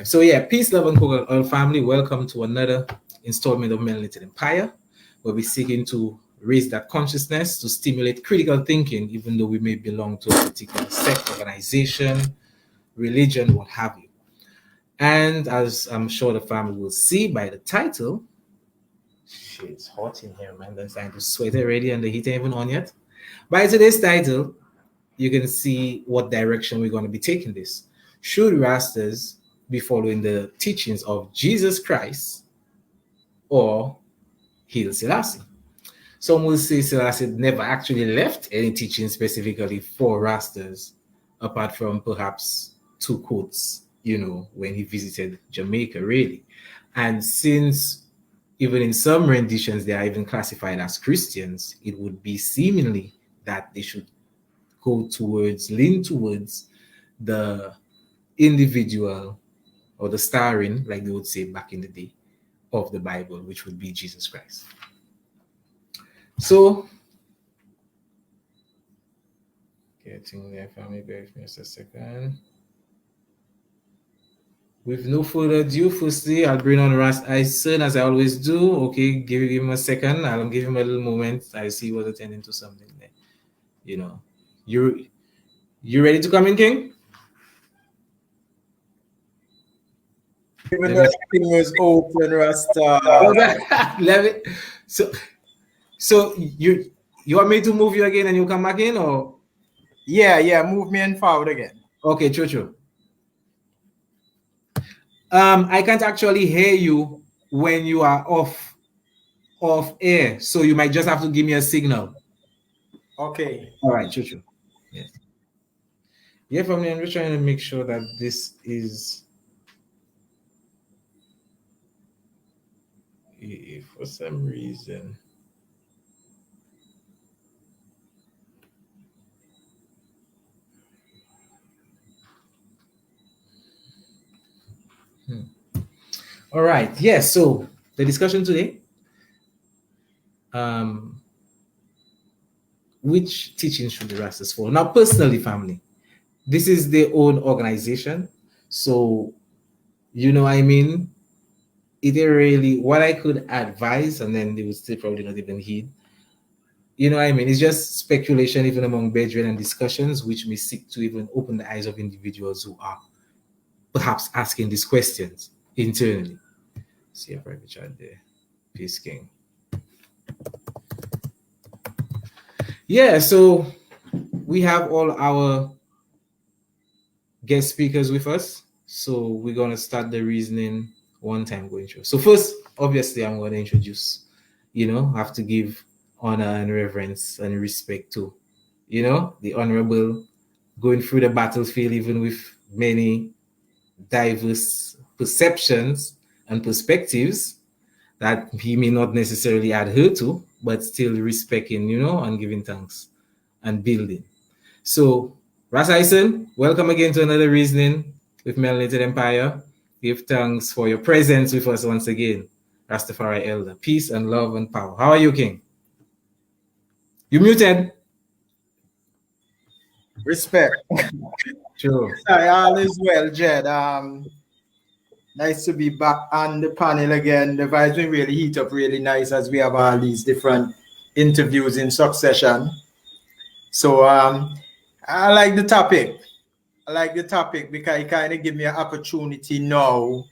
So yeah, peace, love, and coconut oil family. Welcome to another installment of Melanated Empire, where we're seeking to raise that consciousness to stimulate critical thinking, even though we may belong to a particular sect, organization, religion, what have you. And as I'm sure the family will see by the title, shit, it's hot in here, man. I'm starting to sweat already, and the heat ain't even on yet. By today's title, you can see what direction we're going to be taking this. Should rastas be following the teachings of Jesus Christ or Haile Selassie? Some will say Selassie never actually left any teaching specifically for rastas, apart from perhaps two quotes, when he visited Jamaica, really. And since even in some renditions they are even classified as Christians, it would be seemingly that they should lean towards the individual or the starring, like they would say back in the day, of the Bible, which would be Jesus Christ. So, getting there, family, bear with me just a second. With no further ado, firstly, I'll bring on Iscern as I always do. Okay, give him a second. I'll give him a little moment. I see what's attending to something there. You ready to come in, King? Even though everything was open, Rasta. Love it. So you want me to move you again and you come back in, or? Yeah, move me in forward again. Okay, true. I can't actually hear you when you are off air, so you might just have to give me a signal. Okay. All right, true. Yes. Yeah, family, I'm just trying to make sure that this is. If for some reason. All right. Yes. Yeah, so the discussion today. Which teaching should the rastas follow? Now, personally, family, this is their own organization. So, I mean, it really what I could advise, and then they would still probably not even heed. It's just speculation, even among brethren, and discussions, which may seek to even open the eyes of individuals who are perhaps asking these questions internally. See a private chat there. Peace, King. Yeah, so we have all our guest speakers with us. So we're going to start the reasoning one time going through. So first, obviously, I'm going to introduce, have to give honor and reverence and respect to, the honorable going through the battlefield, even with many diverse perceptions and perspectives that he may not necessarily adhere to, but still respecting, and giving thanks and building. So, Ras Iscern, welcome again to another Reasoning with Melanated Empire. Give thanks for your presence with us once again, Rastafari Elder. Peace and love and power. How are you, King? You muted. Respect. Sure. Hi, all is well, Jed. Nice to be back on the panel again. The vibes will really heat up really nice as we have all these different interviews in succession. So I like the topic. Because it kind of give me an opportunity now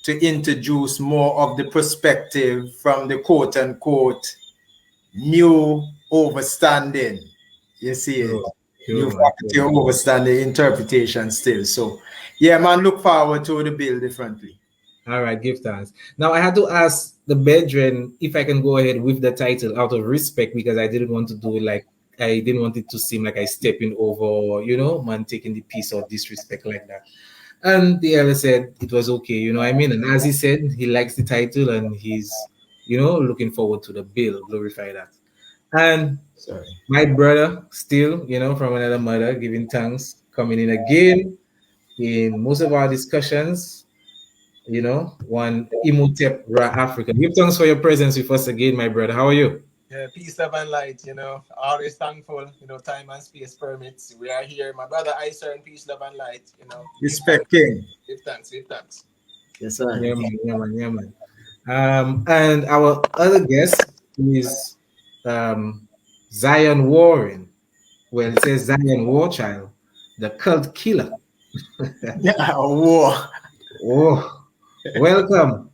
to introduce more of the perspective from the quote unquote new overstanding. You see it? New faculty overstanding interpretation still. So yeah, man, look forward to the bill differently. All right, give thanks. Now I had to ask the brethren if I can go ahead with the title out of respect, because I didn't want to do it like I didn't want it to seem like I stepping over, man taking the piece of disrespect like that. And the elder said it was okay, And as he said, he likes the title and he's, looking forward to the bill. Glorify that. And my brother still, from another mother, giving thanks, coming in again in most of our discussions, one Imhotep Afraka. Give thanks for your presence with us again, my brother. How are you? Yeah, peace, love, and light. Always thankful. Time and space permits. We are here. My brother Iscern, peace, love, and light. Give thanks, Respect King. give thanks, give thanks. Yes, sir. Yeah, man, yeah, man, yeah, man. And our other guest is Zion Warren. Well, it says Zion Warchild, the cult killer. War. Oh, welcome,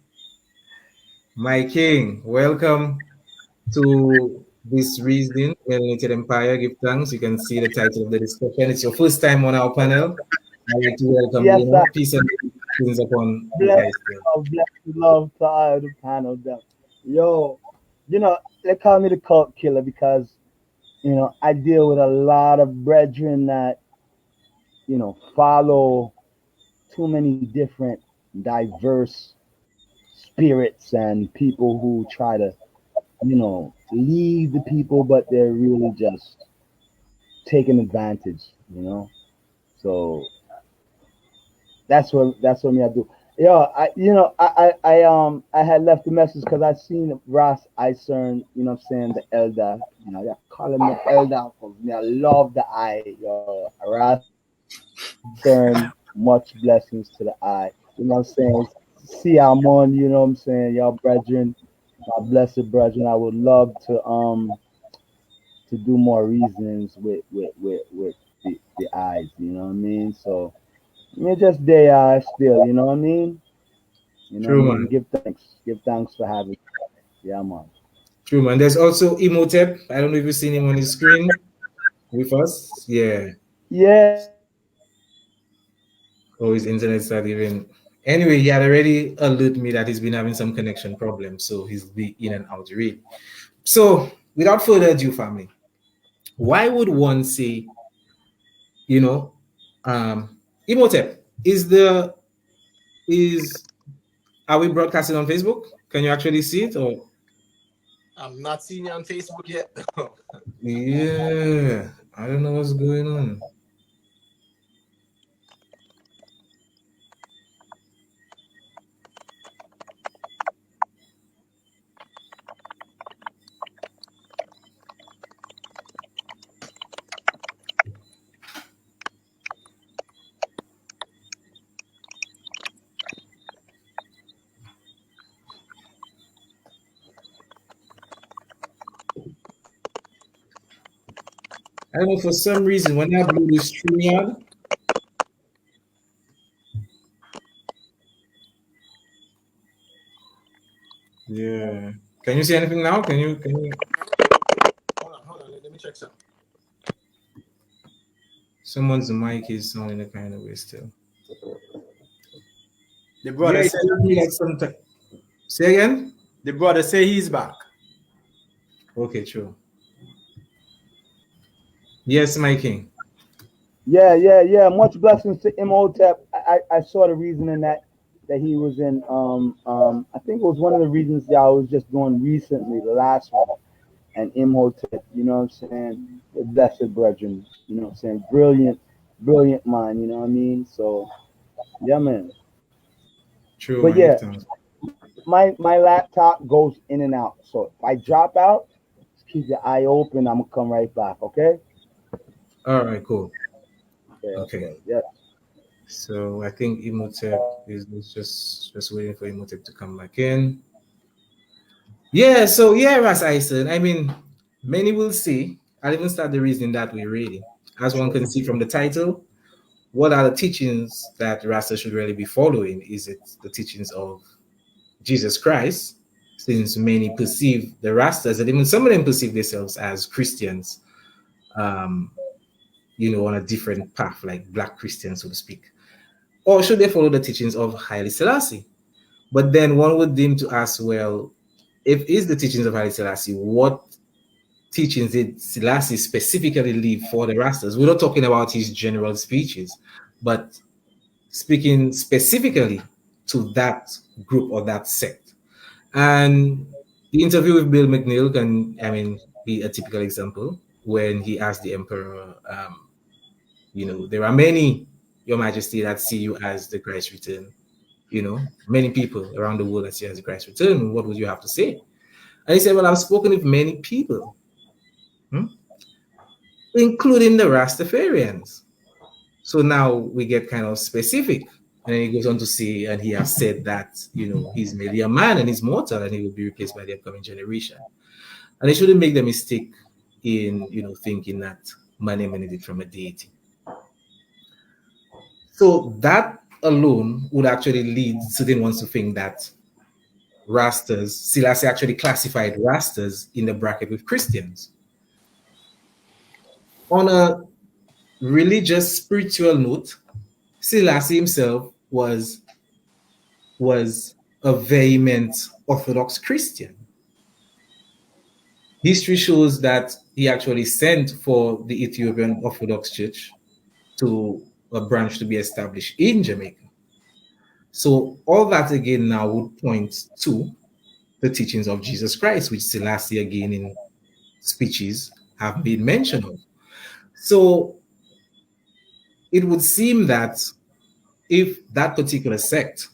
my king. Welcome to this reason, Melanated Empire. Give thanks. You can see the title of the discussion. It's your first time on our panel. I'd like to welcome Yes, you. sir. Peace and blessings upon you Bless guys. There. bless love to all the panel. Them. Yo, they call me the cult killer because, I deal with a lot of brethren that, follow too many different diverse spirits and people who try to, lead the people, but they're really just taking advantage. So that's what me I do. Yo, I had left a message because I seen Ross Iscern, what I'm saying, the elder, they're calling me elder because me I love the eye, yo. Ross Iscern, much blessings to the eye. What I'm saying? See I'm on, what I'm saying, y'all brethren, my blessed brethren. I would love to do more reasonings with the eyes, you know what I mean? So me just they are still, you know what I mean? You know what I True, mean? man. Give thanks. Give thanks for having me. Yeah, man. True, man. There's also Imhotep. I don't know if you've seen him on the screen with us. Yeah. Yeah, Oh, his internet's not even. Anyway, he had already alerted me that he's been having some connection problems, so he's be in and out really. So, without further ado, family, why would one say, you know, Imhotep is are we broadcasting on Facebook? Can you actually see it? Or I'm not seeing you on Facebook yet. yeah, I don't know what's going on. I don't know for some reason when I blew this StreamYard, yeah. Can you see anything now? Can you Hold on. Let me check some. someone's mic is sounding a kind of way still. The Yeah, brother it said tells me like sometimes. Say again? the brother say he's back. Okay, true. Yes, my king. yeah. Much blessings to Imhotep. I saw the reason in that he was in I think it was one of the reasons that I was just doing recently, the last one. And Imhotep, you know what I'm saying? The blessed brethren, you know what I'm saying? Brilliant mind, you know what I mean? So yeah, man. True, But man. Give yeah, thanks. my laptop goes in and out. So if I drop out, just keep your eye open. I'm gonna come right back. Okay. All right, cool. Okay. Okay. Okay. Yeah. So I think Imhotep is just waiting for Imhotep to come back in. Yeah, so yeah, Ras Ison. I mean, many will say, I'll even start the reasoning that we're reading. As one can see from the title, what are the teachings that Rasta should really be following? Is it the teachings of Jesus Christ? Since many perceive the Rastas, and even some of them perceive themselves as Christians, um, on a different path, like black Christians, so to speak. Or should they follow the teachings of Haile Selassie? But then one would deem to ask, well, if it's the teachings of Haile Selassie, what teachings did Selassie specifically leave for the Rastas? We're not talking about his general speeches, but speaking specifically to that group or that sect. And the interview with Bill McNeil can, be a typical example when he asked the emperor, there are many, Your Majesty, that see you as the Christ return. Many people around the world that see you as the Christ return. What would you have to say? And he said, well, I've spoken with many people, including the Rastafarians. So now we get kind of specific. And then he goes on to say, and he has said that, he's merely a man and he's mortal and he will be replaced by the upcoming generation. And they shouldn't make the mistake in, thinking that man emanated from a deity. So that alone would actually lead certain ones to think that rastas, Selassie actually classified rastas in the bracket with Christians. On a religious, spiritual note, Selassie himself was a vehement Orthodox Christian. History shows that he actually sent for the Ethiopian Orthodox Church to a branch to be established in Jamaica. So all that again now would point to the teachings of Jesus Christ, which Selassie again in speeches have made mention of. So it would seem that if that particular sect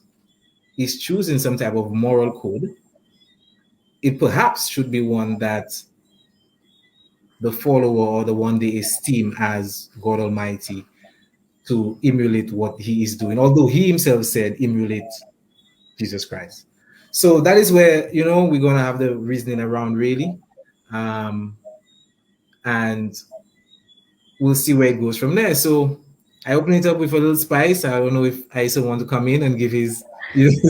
is choosing some type of moral code, it perhaps should be one that the follower or the one they esteem as God Almighty to emulate what he is doing, although he himself said emulate Jesus Christ. So that is where, we're going to have the reasoning around really. And we'll see where it goes from there. So I open it up with a little spice. I don't know if Iscern want to come in and give his,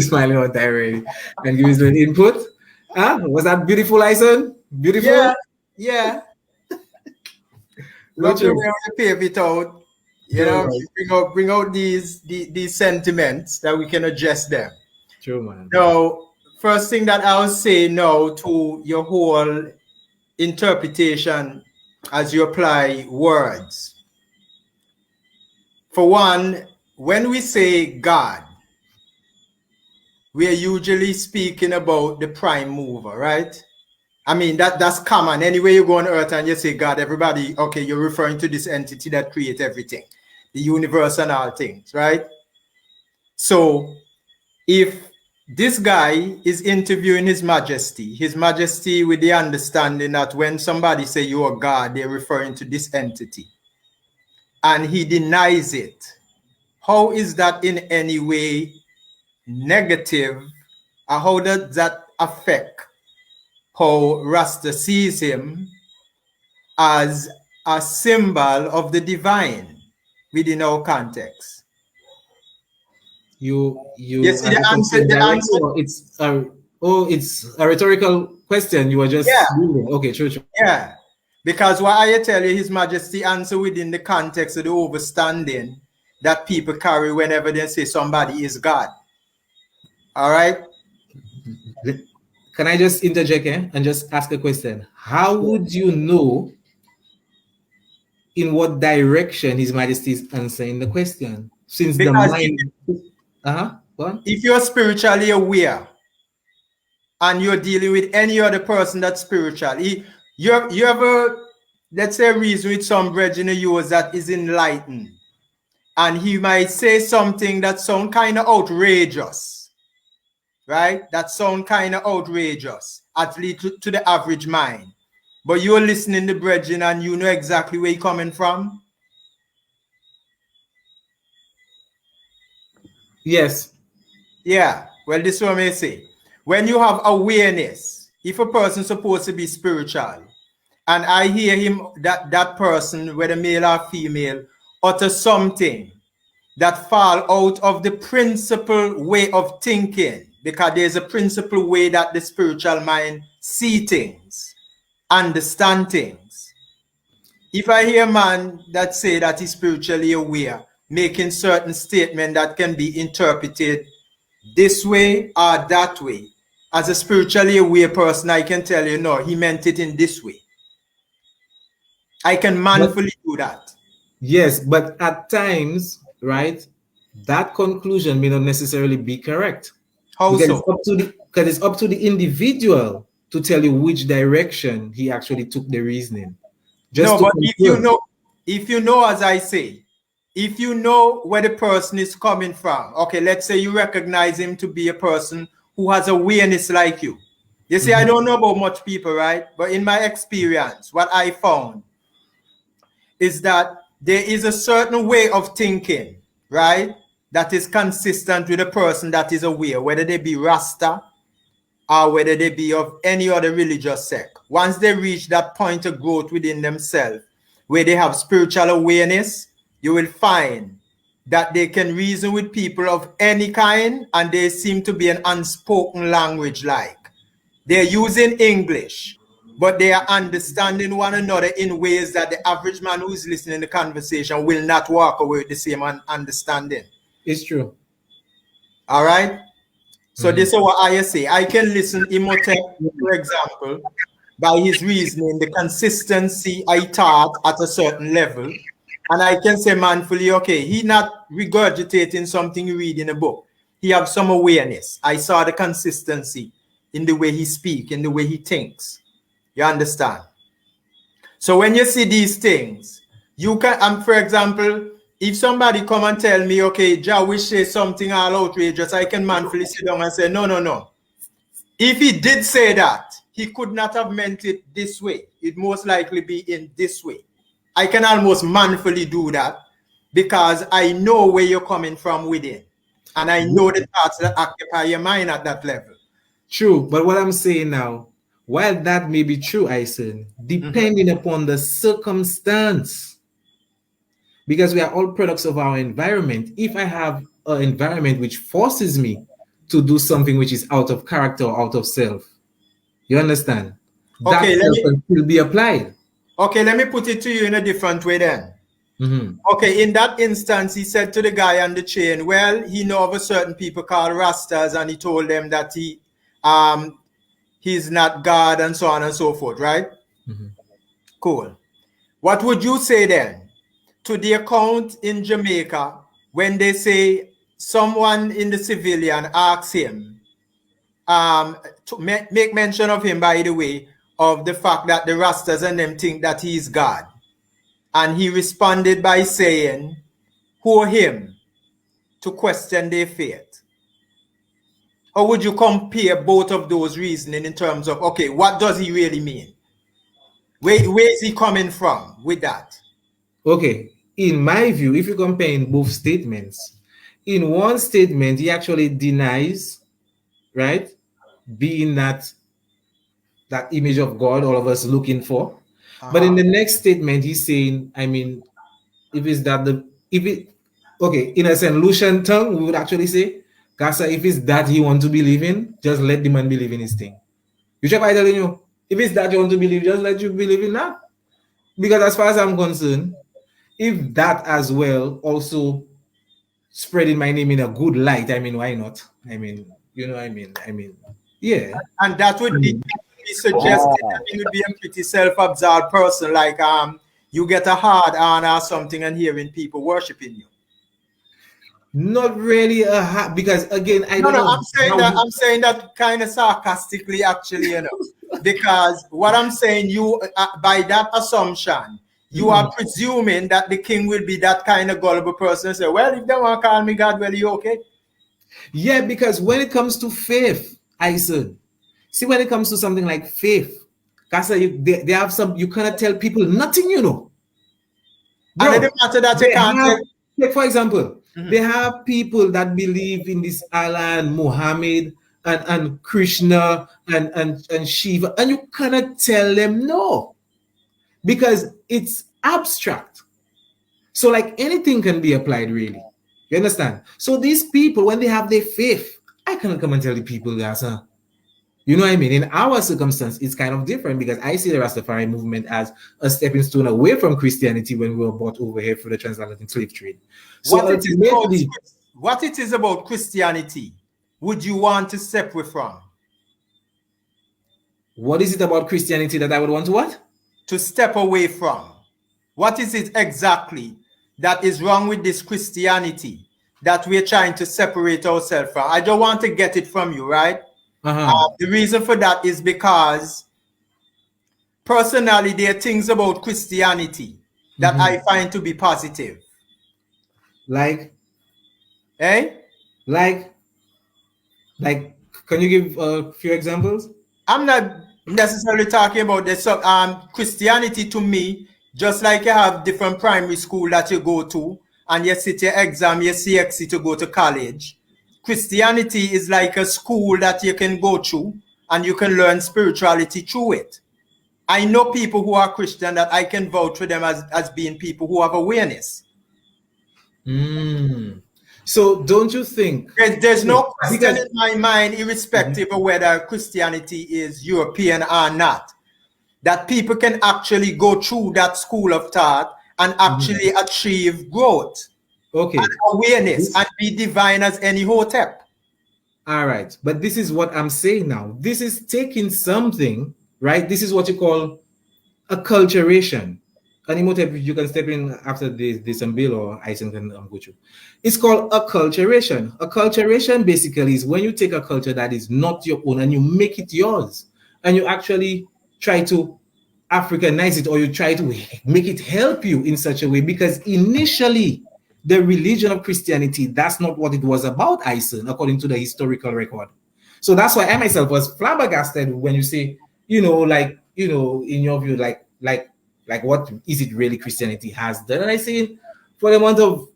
smiling on there already, and give his little input. Was that beautiful, Iscern? Beautiful? Yeah. Love the way you pave it out. Bring out these sentiments that we can adjust them. True, man. So, first thing that I'll say now to your whole interpretation as you apply words. For one, when we say God, we are usually speaking about the prime mover, right? I mean, that's common. Anywhere you go on earth and you say God, everybody, okay, you're referring to this entity that creates everything, the universe and all things, right? So if this guy is interviewing His Majesty with the understanding that when somebody say you are God, they're referring to this entity, and he denies it, how is that in any way negative? Or how does that affect how Rasta sees him as a symbol of the divine within our context? You see the answer. It's a rhetorical question. You were just reading. Okay, true. Yeah, because what I tell you, His Majesty answer within the context of the overstanding that people carry whenever they say somebody is God. All right. Can I just interject and just ask a question? How would you know in what direction His Majesty is answering the question? Since because the mind... if you're spiritually aware and you're dealing with any other person that's spiritual, you ever, let's say, reason with some brethren of yours that is enlightened, and he might say something that sounds kind of outrageous, right? That sounds kind of outrageous, at least to the average mind. But you're listening to brethren and you know exactly where he's coming from. Yes. Yeah. Well, this is what I may say. When you have awareness, if a person's supposed to be spiritual, and I hear him, that person, whether male or female, utter something that fall out of the principal way of thinking, because there's a principal way that the spiritual mind see things, understand things. If I hear a man that say that he's spiritually aware, making certain statement that can be interpreted this way or that way, as a spiritually aware person, I can tell you, no, he meant it in this way. I can manfully do that. Yes, but at times, right, that conclusion may not necessarily be correct. How because so? Because it's up to the individual to tell you which direction he actually took the reasoning. No, but if you know, as I say, if you know where the person is coming from, okay, let's say you recognize him to be a person who has awareness like you. You see, I don't know about much people, right? But in my experience, what I found is that there is a certain way of thinking, right, that is consistent with a person that is aware, whether they be Rasta or whether they be of any other religious sect. Once they reach that point of growth within themselves, where they have spiritual awareness, you will find that they can reason with people of any kind, and they seem to be an unspoken language like. They're using English, but they are understanding one another in ways that the average man who is listening to the conversation will not walk away with the same understanding. It's true. All right? So this is what I say. I can listen to Imhotep, for example, by his reasoning, the consistency I taught at a certain level. And I can say manfully, okay, he not regurgitating something you read in a book. He have some awareness. I saw the consistency in the way he speak, in the way he thinks. You understand? So when you see these things, you can, for example, if somebody come and tell me, okay, Jah wish say something all outrageous, I can manfully sit down and say, no, no, no. If he did say that, he could not have meant it this way. It most likely be in this way. I can almost manfully do that because I know where you're coming from within. And I know the thoughts that occupy your mind at that level. True, but what I'm saying now, while that may be true, Iscern, depending upon the circumstance, because we are all products of our environment. If I have an environment which forces me to do something which is out of character or out of self, you understand? Okay, that can still be applied. Okay, let me put it to you in a different way then. Okay, in that instance, he said to the guy on the chain, well, he know of a certain people called rastas, and he told them that he's not God and so on and so forth, right? Cool. What would you say then to the account in Jamaica when they say someone in the civilian asks him, to make mention of him, by the way, of the fact that the rastas and them think that he's God? And he responded by saying, who him to question their faith? How would you compare both of those reasoning in terms of, okay, what does he really mean? Where is he coming from with that? Okay, in my view, if you compare in both statements, in one statement, he actually denies, right, being that image of God all of us looking for. But in the next statement, he's saying, I mean, if in a St. Lucian tongue, we would actually say, Gasa, if it's that he want to believe in, just let the man believe in his thing. You check by telling you, if it's that you want to believe, just let you believe in that. Because as far as I'm concerned, if that as well also spreading my name in a good light, I mean, why not? I mean, you know, I mean, yeah. And that would be suggested that you would be a pretty self-absorbed person, like you get a hard on or something and hearing people worshiping you. Not really because again, I don't know. I'm saying that kind of sarcastically, actually, you know, because what I'm saying, you by that assumption, you are presuming that the king will be that kind of gullible person and say, well, if they want to call me God, well, you okay? Yeah, because when it comes to faith, I said, see, when it comes to something like faith, they have some, you cannot tell people nothing, you know. Bro, and it matter that you can't like, for example, they have people that believe in this Allah and Muhammad and Krishna and Shiva, and you cannot tell them no, because it's abstract. So like anything can be applied, really. You understand? So these people, when they have their faith, I cannot come and tell the people that, you know what I mean? In our circumstance, it's kind of different because I see the Rastafari movement as a stepping stone away from Christianity when we were brought over here for the transatlantic slave trade. So what it is about Christianity would you want to separate from? What is it about Christianity that I would want to what? To step away from. What is it exactly that is wrong with this Christianity that we're trying to separate ourselves from? I don't want to get it from you, right? The reason for that is because personally, there are things about Christianity that I find to be positive. Like? Eh? Like, can you give a few examples? I'm not necessarily talking about the Christianity. To me, just like you have different primary school that you go to and you sit your exam, your CXC to go to college. Christianity is like a school that you can go to and you can learn spirituality through it. I know people who are Christian that I can vouch for them as being people who have awareness. So don't you think there's no question in my mind, irrespective of whether Christianity is European or not, that people can actually go through that school of thought and actually achieve growth, and awareness, and be divine as any Imhotep. All right, but this is what I'm saying now. This is taking something, right? This is what you call acculturation. And Imhotep, you can step in after this Bill or Iscern can go through. It's called acculturation. Acculturation basically is when you take a culture that is not your own and you make it yours, and you actually try to Africanize it, or you try to make it help you in such a way, because initially the religion of Christianity, that's not what it was about, Iscern, according to the historical record. So that's why I myself was flabbergasted when you say, in your view, like what is it really Christianity has done? And I say, for the amount of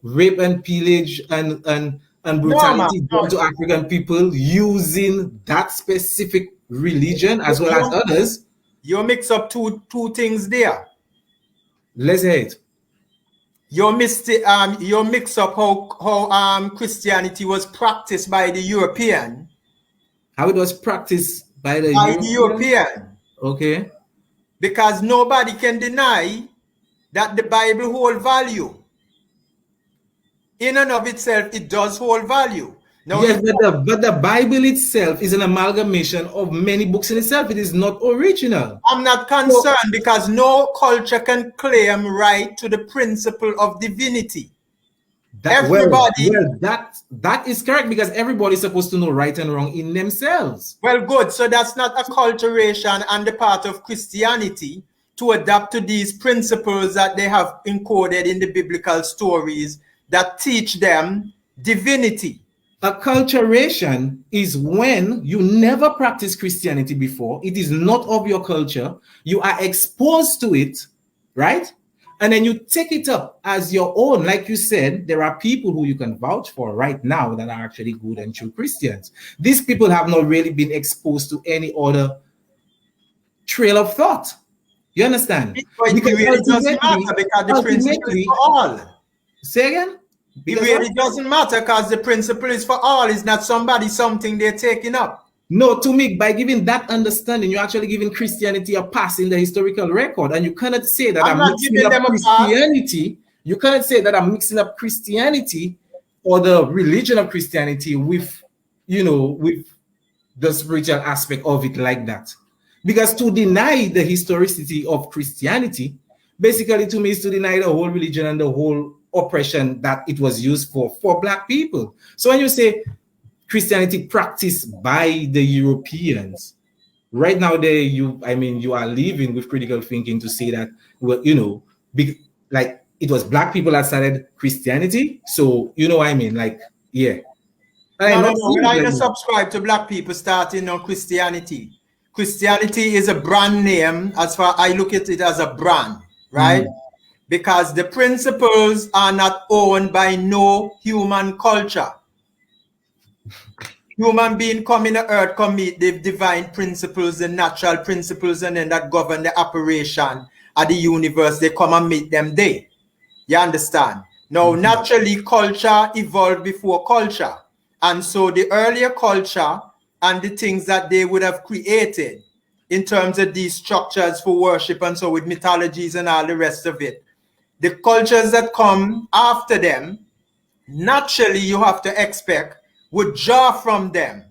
rape and pillage and brutality done to African people using that specific religion as well as others. You mix up two things there. Let's hear it. You mix up how Christianity was practiced by the European. How it was practiced by the European. Okay. Because nobody can deny that the Bible holds value. In and of itself, it does hold value. Now, yes, but the Bible itself is an amalgamation of many books in itself. It is not original. I'm not concerned because no culture can claim right to the principle of divinity. That is correct, because everybody's supposed to know right and wrong in themselves. Well, good. So that's not acculturation on the part of Christianity to adapt to these principles that they have encoded in the biblical stories that teach them divinity. Acculturation is when you never practiced Christianity before. It is not of your culture. You are exposed to it, right? And then you take it up as your own. Like you said, there are people who you can vouch for right now that are actually good and true Christians. These people have not really been exposed to any other trail of thought. You understand? Because it really doesn't matter, because the principle is for all. Say again? It really doesn't matter because the principle is for all. It's not something they're taking up. No, to me, by giving that understanding, you're actually giving Christianity a pass in the historical record. And you cannot say that I'm mixing up Christianity. You cannot say that I'm mixing up Christianity or the religion of Christianity with, with the spiritual aspect of it like that. Because to deny the historicity of Christianity, basically to me is to deny the whole religion and the whole oppression that it was used for Black people. So when you say Christianity practiced by the Europeans, right now you are living with critical thinking to say that, well, like it was Black people that started Christianity. So yeah. I don't subscribe to Black people starting on Christianity. Christianity is a brand name, as far I look at it as a brand, right? Because the principles are not owned by no human culture. Human being come in the earth, come meet the divine principles, the natural principles, and then that govern the operation of the universe. They come and meet them there. You understand? Now, naturally, culture evolved before culture. And so the earlier culture and the things that they would have created in terms of these structures for worship and so with mythologies and all the rest of it, the cultures that come after them, naturally you have to expect would draw from them.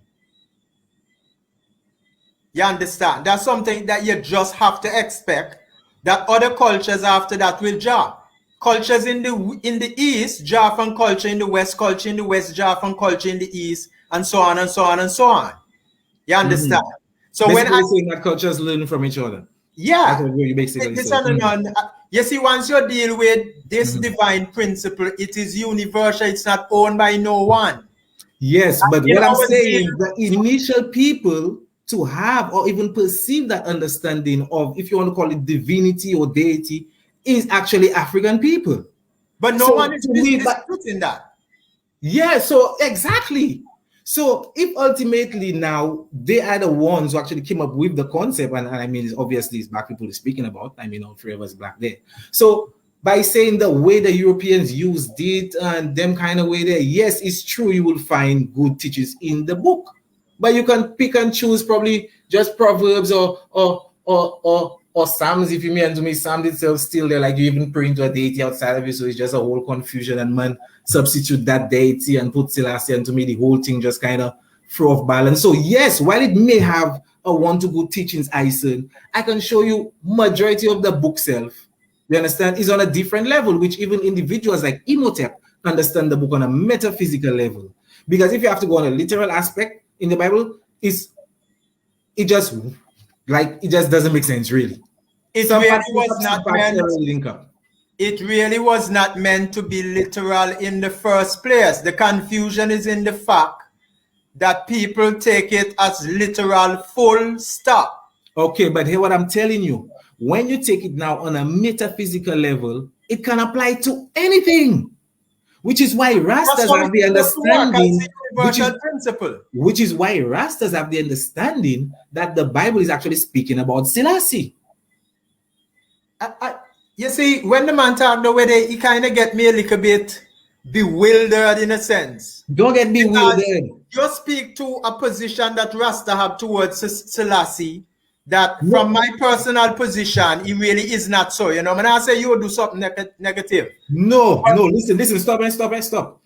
You understand? That's something that you just have to expect, that other cultures after that will draw. Cultures in the East draw from culture in the West, culture in the West draw from culture in the East, and so on and so on and so on. You understand? So basically when I say that cultures learn from each other. Yeah. You see, once you deal with this divine principle, it is universal. It's not owned by no one. Yes, but what I'm saying, the initial people to have or even perceive that understanding of, if you want to call it divinity or deity, is actually African people. But no So, one is to me, disputing that. yeah, so exactly. So if ultimately now they are the ones who actually came up with the concept, and I mean, obviously it's black people speaking about, I mean, all three of us black there. So by saying the way the Europeans used it and them kind of way there, yes, it's true, you will find good teachings in the book, but you can pick and choose probably just Proverbs or Psalms, if you mean to me. Psalms itself still there, like you even pray into a deity outside of it, so it's just a whole confusion, and man substitute that deity and put Selassie, and to me the whole thing just kind of throw off balance. So yes, while it may have a one to good teachings, Iscern, I can show you majority of the book self, you understand, is on a different level, which even individuals like Imhotep understand the book on a metaphysical level. Because if you have to go on a literal aspect in the Bible, it just doesn't make sense, really. It really was not meant to be literal in the first place. The confusion is in the fact that people take it as literal, full stop. Okay, but here what I'm telling you, when you take it now on a metaphysical level, it can apply to anything, which is why rastas have the understanding, which is why rastas have the understanding that the Bible is actually speaking about Selassie. You see, when the man talked the way he kind of get me a little bit bewildered in a sense. Don't get bewildered. You speak to a position that Rasta have towards Selassie, that from my personal position, it really is not so. You know, when I say you do something negative. No, listen, stop.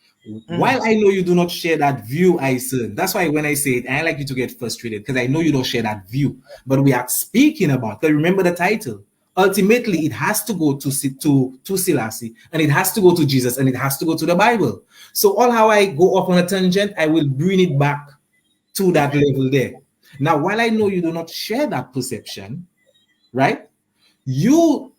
While I know you do not share that view, Iscern, that's why when I say it, I like you to get frustrated, because I know you don't share that view. But we are speaking about, remember the title. Ultimately, it has to go to Selassie, and it has to go to Jesus, and it has to go to the Bible. So all how I go off on a tangent, I will bring it back to that level there. Now, while I know you do not share that perception, right? You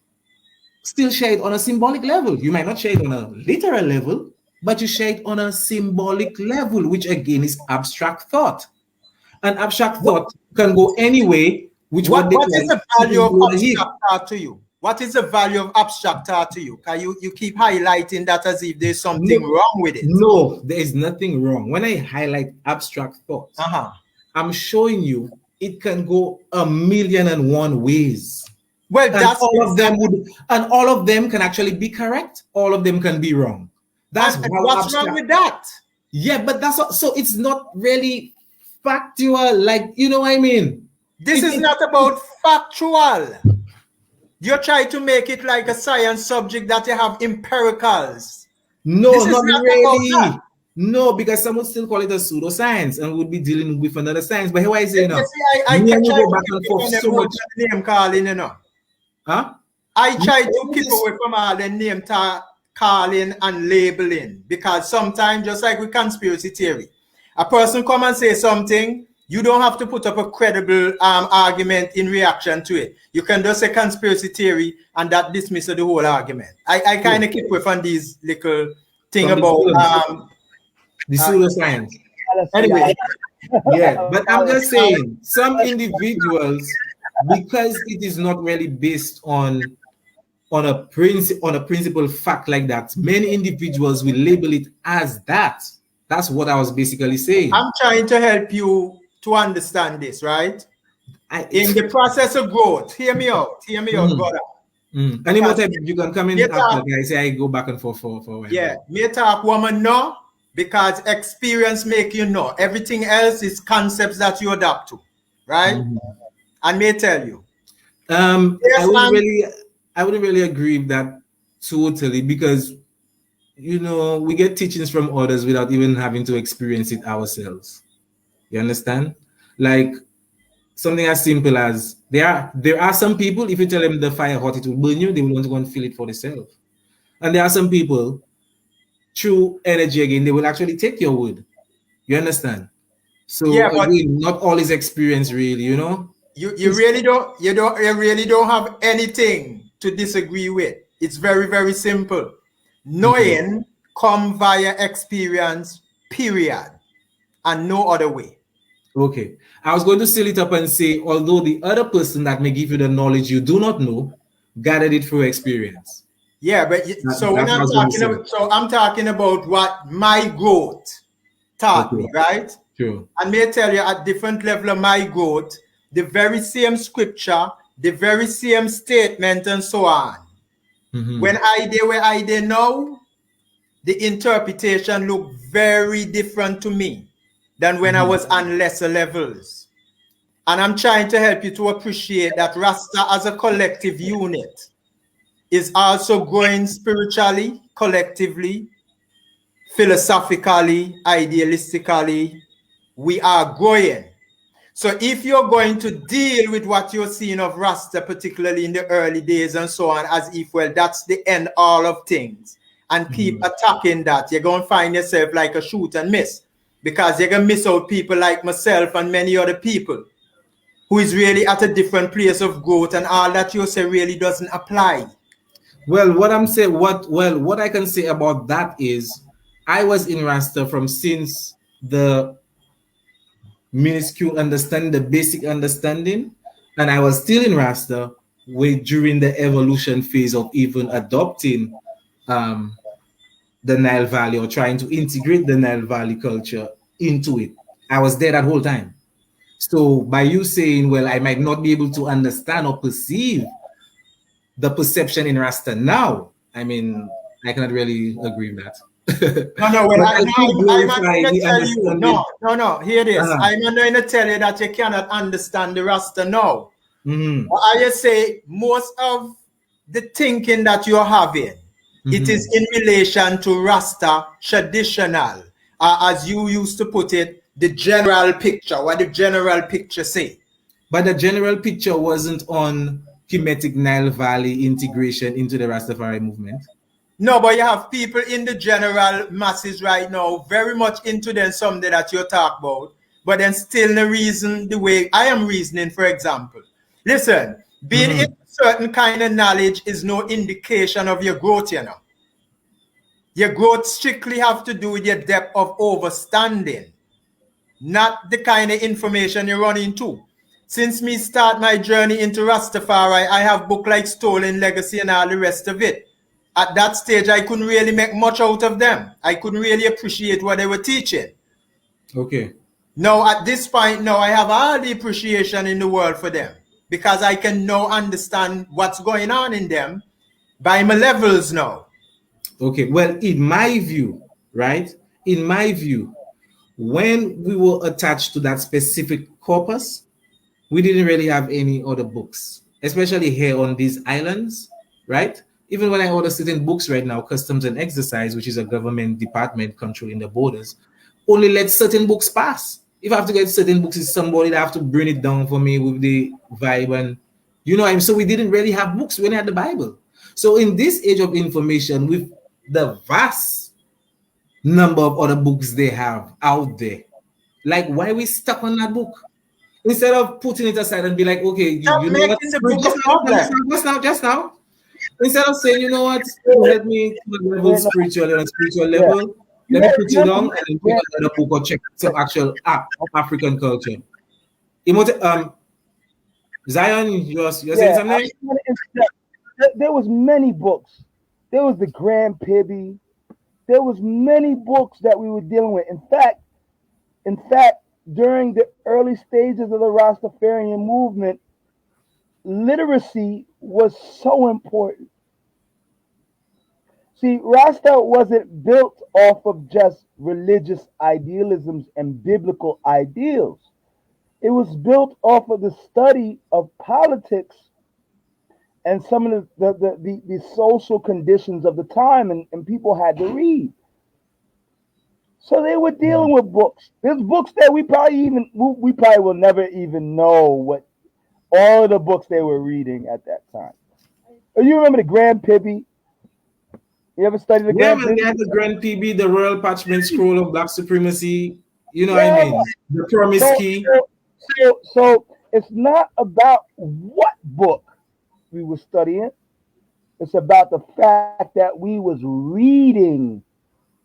still share it on a symbolic level. You might not share it on a literal level, but you share it on a symbolic level, which again is abstract thought. An abstract thought can go anyway. What is the value of abstract thought to you? What is the value of abstract thought to you? Can you keep highlighting that as if there's something wrong with it? No, there is nothing wrong. When I highlight abstract thoughts, I'm showing you it can go 1,000,001 ways. Well, and that's all of them can actually be correct. All of them can be wrong. That's what's wrong with that? Yeah, but so it's not really factual, like, you know what I mean? This is not about factual. You try to make it like a science subject that you have empiricals. No, not really. No, because some would still call it a pseudoscience and would be dealing with another science. But here I say now, I can go back and forth so much name calling, you know. Huh? I try to keep away from all the name calling and labeling, because sometimes, just like with conspiracy theory, a person come and say something, you don't have to put up a credible argument in reaction to it. You can just say conspiracy theory and that dismisses the whole argument. I kind of keep away from these little thing about the pseudoscience. Anyway, yeah, but I'm just saying, some individuals, because it is not really based on a principle fact like that, many individuals will label it as that. That's what I was basically saying. I'm trying to help you to understand this, right? In the process of growth, hear me out, brother. And Imhotep, you can come in after, guys. I go back and forth for a while. Yeah, me talk woman no, because experience make you know. Everything else is concepts that you adapt to, right? And may tell you. I wouldn't really agree with that totally, because you know, we get teachings from others without even having to experience it ourselves. You understand? Like something as simple as there are some people, if you tell them the fire hot, it will burn you, they will want to go and feel it for themselves. And there are some people, through energy again, they will actually take your word. You understand? So yeah, but again, not all is experience, really, you know. You really don't have anything to disagree with. It's very, very simple. Knowing come via experience, period, and no other way. Okay. I was going to seal it up and say, although the other person that may give you the knowledge you do not know, gathered it through experience. Yeah, but so when That's what I I'm was going to talking say. about, so I'm talking about what my growth taught Okay. me, right? True. And may I tell you, at different level of my growth, the very same scripture, the very same statement, and so on. When I did where I did now, the interpretation looked very different to me than when I was on lesser levels. And I'm trying to help you to appreciate that Rasta as a collective unit is also growing spiritually, collectively, philosophically, idealistically. We are growing. So if you're going to deal with what you're seeing of Rasta, particularly in the early days and so on, as if, well, that's the end all of things, and keep attacking that, you're going to find yourself like a shoot and miss, because you're going to miss out people like myself and many other people who is really at a different place of growth, and all that you say really doesn't apply. Well, what I can say about that is I was in Rasta from since the minuscule understanding, the basic understanding, and I was still in Rasta during the evolution phase of even adopting um, the Nile Valley or trying to integrate the Nile Valley culture into it. I was there that whole time. So by you saying, well, I might not be able to understand or perceive the perception in Rasta now, I mean, I cannot really agree with that. No, well, But I do I'm not glorify going to the tell you. understanding. Hear this. Uh-huh. I'm not going to tell you that you cannot understand the Rasta now. Mm-hmm. But I just say most of the thinking that you're having, it is in relation to Rasta traditional, as you used to put it, the general picture, what the general picture say. But the general picture wasn't on Kemetic Nile Valley integration into the Rastafari movement. No, but you have people in the general masses right now very much into them someday that you talk about, but then still the reason the way I am reasoning, for example. Listen, being in certain kind of knowledge is no indication of your growth, you know. Your growth strictly have to do with your depth of understanding, not the kind of information you run into. Since me start my journey into Rastafari, I have book like Stolen Legacy and all the rest of it. At that stage, I couldn't really make much out of them. I couldn't really appreciate what they were teaching. Okay. Now, at this point, now I have all the appreciation in the world for them, because I can now understand what's going on in them by my levels now. Okay. Well, in my view, right? In my view, when we were attached to that specific corpus, we didn't really have any other books, especially here on these islands, right? Even when I order certain books right now, Customs and Exercise, which is a government department controlling the borders, only let certain books pass. If I have to get certain books, it's somebody that have to bring it down for me with the vibe, and so we didn't really have books. We only had the Bible. So in this age of information, with the vast number of other books they have out there, like, why are we stuck on that book? Instead of putting it aside and be like, okay, Stop you know what? making the book a problem. Just now. Instead of saying, you know what, you help me to a level spiritually on a spiritual Yeah. level, let me put you down and then pick Yeah. another book or check some actual African culture. Imhotep, Zion, you're saying Yeah, something? there was many books. There was the Grand Pibby. There was many books that we were dealing with. In fact, during the early stages of the Rastafarian movement, literacy was so important. See, Rasta wasn't built off of just religious idealisms and biblical ideals. It was built off of the study of politics and some of the social conditions of the time, and people had to read. So they were dealing with books. There's books that we probably will never even know what all of the books they were reading at that time. You remember the Grand Pibby? You ever studied the Yeah, Grand man, they Pibby? had the Grand PB, the Royal Parchment Scroll of Black Supremacy. You know what I Yeah. mean? The Promise So, Key. so it's not about what book we were studying. It's about the fact that we was reading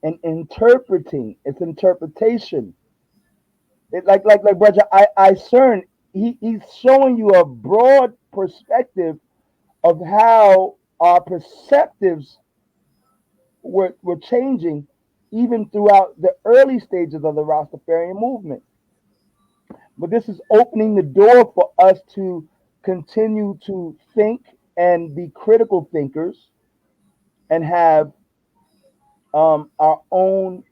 and interpreting. It's interpretation. like brother Iscern, he's showing you a broad perspective of how our perceptives were changing even throughout the early stages of the Rastafarian movement. But this is opening the door for us to continue to think and be critical thinkers and have our own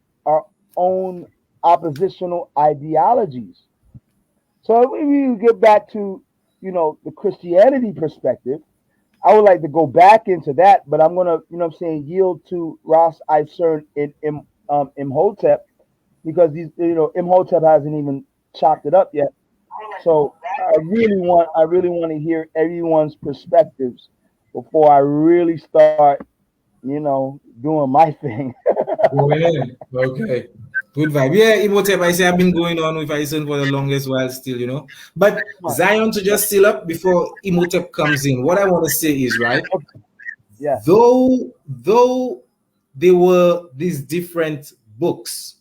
oppositional ideologies. So if we get back to the Christianity perspective, I would like to go back into that, but I'm gonna yield to Ras Iscern in Imhotep because these Imhotep hasn't even chopped it up yet. So I really want to hear everyone's perspectives before I really start doing my thing. Go ahead. Okay. Good vibe. Yeah, Imhotep, I say I've been going on with Ison for the longest while still. But Zion, to just still up before Imhotep comes in, what I want to say is, right, Yeah. though there were these different books,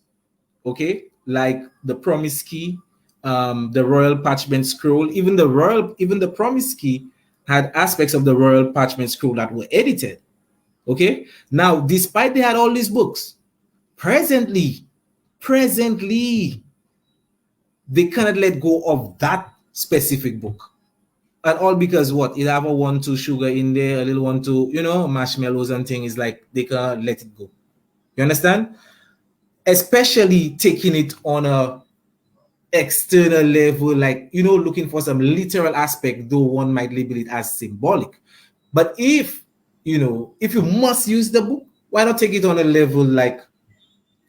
okay, like the Promise Key, the Royal Parchment Scroll, even the Promise Key had aspects of the Royal Parchment Scroll that were edited. Okay. Now, despite they had all these books, presently, they cannot let go of that specific book. And all because what? It have a 1-2 sugar in there, a little 1-2, marshmallows and things, like they can't let it go. You understand? Especially taking it on a external level, like looking for some literal aspect, though one might label it as symbolic. But if you must use the book, why not take it on a level like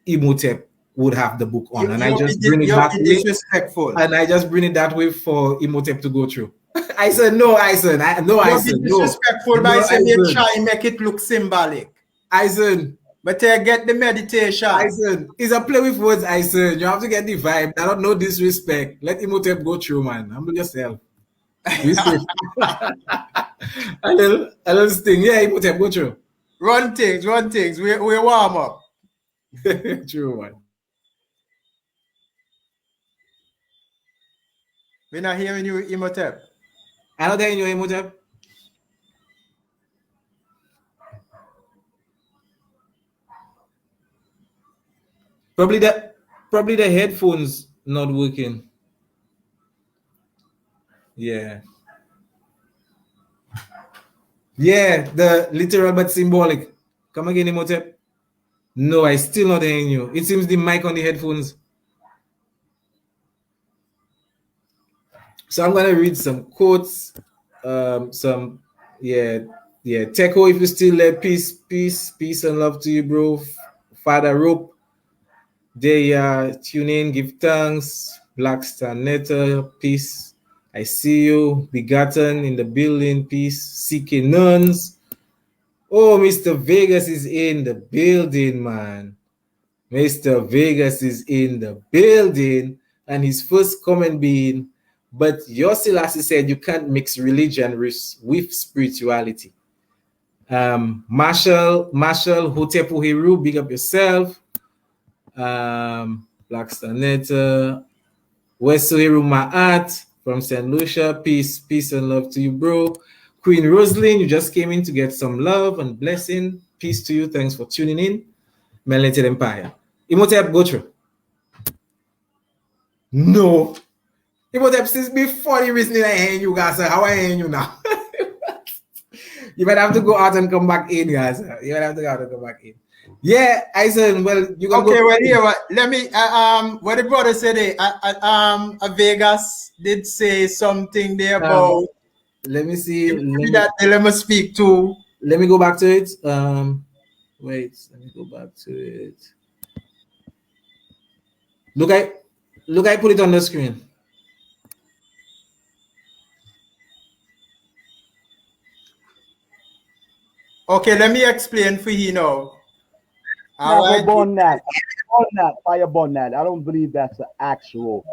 Imhotep would have the book on? And I just bring it that way. Disrespectful. And I just bring it that way for Imhotep to go through. I said, no, Iscern. Disrespectful by saying you try and make it look symbolic. Iscern. But get the meditation. Iscern. It's a play with words, Iscern. You have to get the vibe. I don't know disrespect. Let Imhotep go through, man. Humble yourself. You see? a little sting. Yeah, Imhotep, go through. Run things. We warm up. True, man. We're not hearing you, Imhotep. I'm not hearing you, Imhotep. Probably the headphones not working. Yeah. Yeah, the literal but symbolic. Come again, Imhotep. No, I still not hearing you. It seems the mic on the headphones. So I'm gonna read some quotes. Techo, if you still there, peace and love to you, bro. Father Rope. They tune in, give thanks. Black Star Netta, peace. I see you. Begotten in the building, peace. CK Nuns. Oh, Mr. Vegas is in the building, man. Mr. Vegas is in the building. And his first comment being, but your Selassie said you can't mix religion with spirituality. Marshall Hotepu Hiru, big up yourself. Black Stanetta, Wesuhiru Ma'at from St. Lucia, peace and love to you, bro. Queen Rosalind, you just came in to get some love and blessing. Peace to you. Thanks for tuning in. Melanated Empire. Imhotep, go through. No. Imhotep, since before the reason I hear you guys, how I hear you now? You might have to go out and come back in, guys. You might have to go out and come back in. Yeah, Iscern, well, you can okay, go. well, here, let me, what the brother said, Vegas did say something there about, let me see. Let me speak to. Let me go back to it. Wait, let me go back to it. Look, I put it on the screen. Okay, let me explain for you now. Firebomb that. I don't believe that's an actual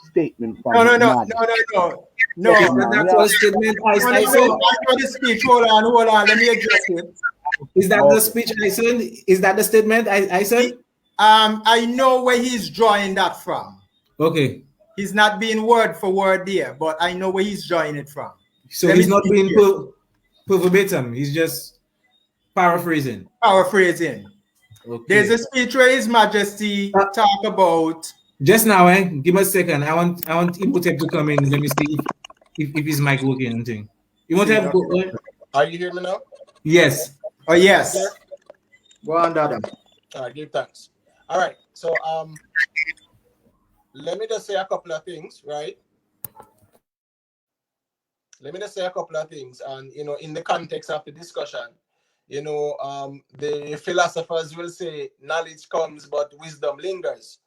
statement from No. That's what statement I said. The speech. Hold on. Let me address it. Is that the speech I said? Is that the statement I said? I know where he's drawing that from. Okay. He's not being word for word there, but I know where he's drawing it from. So Let he's me not see being here. verbatim. He's just paraphrasing. Paraphrasing. There's Okay. a speech where His Majesty Uh, talk about. just now, give me a second. I want Imhotep to come in. Let me see if his mic working and thing. See, Imhotep, okay. go. Are you hearing me now? Yes. Oh Clear? yes. Go on, Dada. All right, give thanks. All right, so let me just say a couple of things, right? Let me just say a couple of things, and in the context of the discussion, the philosophers will say knowledge comes, but wisdom lingers.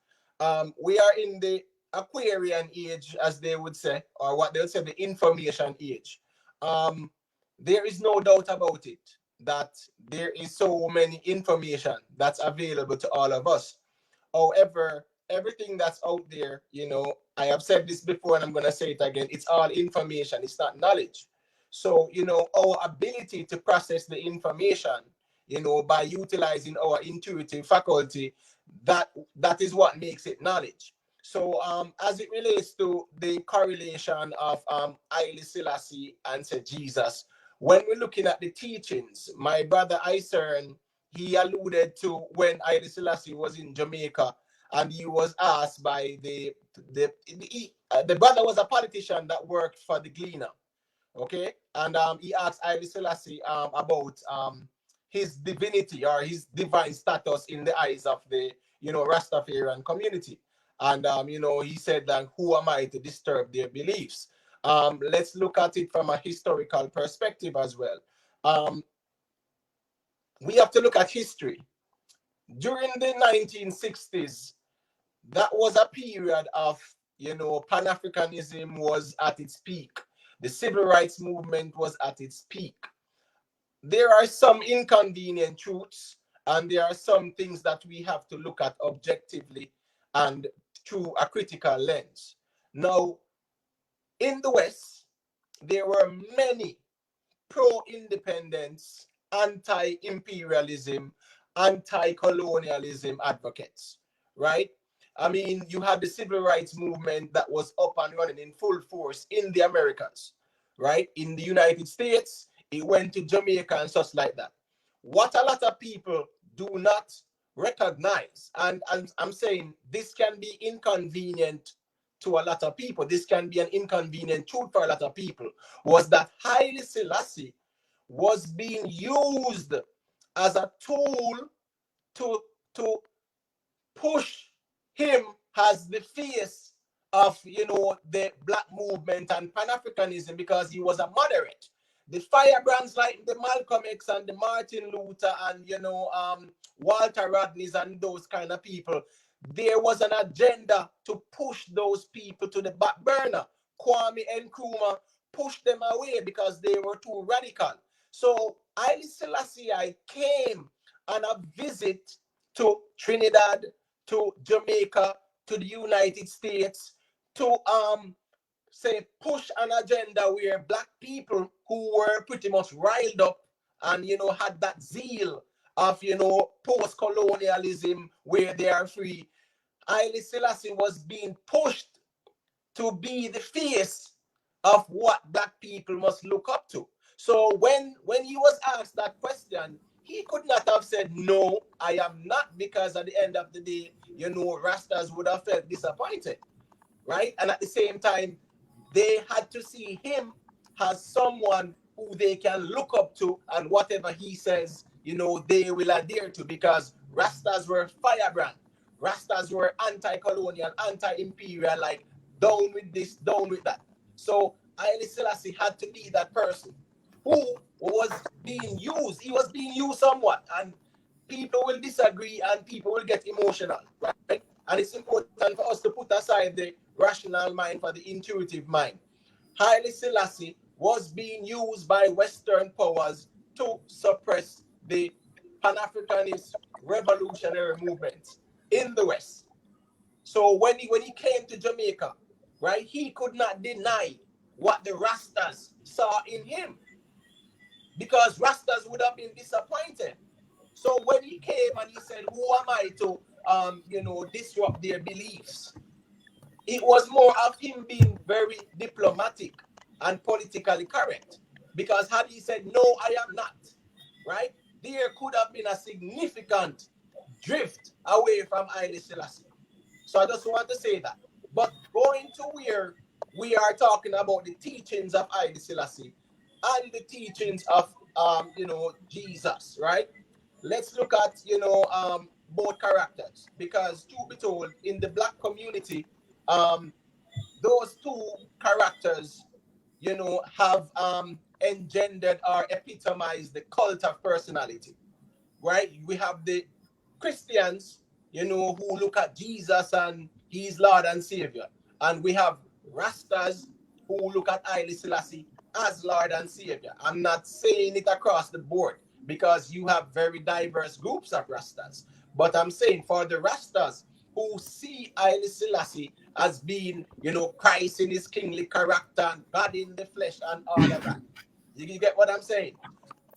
We are in the Aquarian age, as they would say, or what they'll say, the information age. There is no doubt about it that there is so many information that's available to all of us. However, everything that's out there, I have said this before and I'm going to say it again, it's all information, it's not knowledge. So, our ability to process the information, by utilizing our intuitive faculty, that is what makes it knowledge. So, as it relates to the correlation of Haile Selassie and Said Jesus, when we're looking at the teachings, my brother Iscern, he alluded to when Haile Selassie was in Jamaica, and he was asked by the brother was a politician that worked for the Gleaner, okay, and he asked Haile Selassie about his divinity or his divine status in the eyes of the Rastafarian community, and he said that, who am I to disturb their beliefs? Let's look at it from a historical perspective as well. We have to look at history. During the 1960s, that was a period of, Pan-Africanism was at its peak. The civil rights movement was at its peak. There are some inconvenient truths, and there are some things that we have to look at objectively and through a critical lens. Now, in the West, there were many pro-independence, anti-imperialism, anti-colonialism advocates, right? I mean, you had the civil rights movement that was up and running in full force in the Americas, right? In the United States, it went to Jamaica and such like that. What a lot of people do not recognize, and I'm saying this can be inconvenient to a lot of people, this can be an inconvenient truth for a lot of people, was that Haile Selassie was being used as a tool to push him as the face of the black movement and Pan-Africanism, because he was a moderate. The firebrands like the Malcolm X and the Martin Luther and Walter Rodney's and those kind of people, there was an agenda to push those people to the back burner. Kwame Nkrumah pushed them away because they were too radical. So Haile Selassie I came on a visit to Trinidad, to Jamaica, to the United States, to say push an agenda where black people who were pretty much riled up and had that zeal of post-colonialism where they are free. Haile Selassie was being pushed to be the face of what black people must look up to. So when he was asked that question, he could not have said, no, I am not, because at the end of the day, Rastas would have felt disappointed, right? And at the same time, they had to see him as someone who they can look up to, and whatever he says, they will adhere to, because Rastas were firebrand. Rastas were anti-colonial, anti-imperial, like down with this, down with that. So Haile Selassie had to be that person who was being used. He was being used somewhat, and people will disagree and people will get emotional, right? And it's important for us to put aside the rational mind for the intuitive mind. Haile Selassie was being used by Western powers to suppress the Pan-Africanist revolutionary movement in the West. So when he came to Jamaica, right, he could not deny what the Rastas saw in him, because Rastas would have been disappointed. So when he came and he said, who am I to disrupt their beliefs? It was more of him being very diplomatic and politically correct. Because had he said, no, I am not, right? There could have been a significant drift away from Haile Selassie. So I just want to say that. But going to where we are talking about the teachings of Haile Selassie and the teachings of Jesus, right? Let's look at both characters, because to be told, in the black community, those two characters, have engendered or epitomized the cult of personality, right? We have the Christians, who look at Jesus and he's Lord and Savior. And we have Rastas who look at Haile Selassie as Lord and Savior. I'm not saying it across the board because you have very diverse groups of Rastas. But I'm saying for the Rastas who see Haile Selassie as being, Christ in his kingly character and God in the flesh and all of that. You get what I'm saying?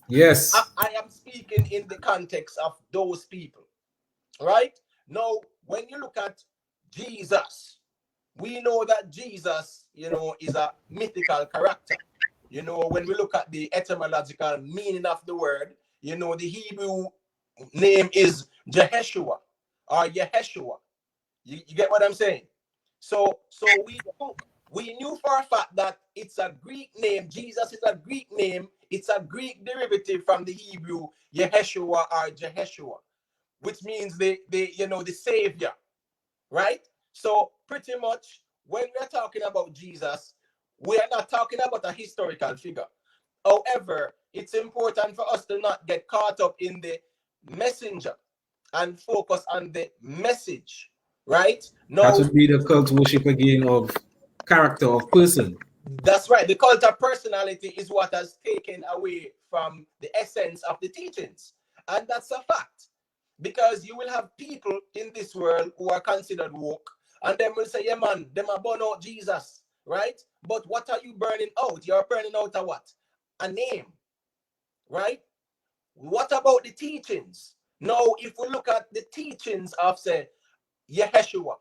Yes. I am speaking in the context of those people, right? Now, when you look at Jesus, we know that Jesus, is a mythical character. When we look at the etymological meaning of the word, the Hebrew name is Jeheshua or Yeheshua. You get what I'm saying? So we knew for a fact that it's a Greek name. Jesus is a Greek name. It's a Greek derivative from the Hebrew Yeheshua or Jeheshua, which means the Savior, right? So pretty much when we're talking about Jesus, we are not talking about a historical figure. However, it's important for us to not get caught up in the messenger and focus on the message, right? That Now, would be the cult worship again of character of person. that's right. The cult of personality is what has taken away from the essence of the teachings. And that's a fact. Because you will have people in this world who are considered woke, and then will say, yeah, man, them are burn out Jesus, right? But what are you burning out? You're burning out a what? A name, right? What about the teachings? Now, if we look at the teachings of, say, Yeshua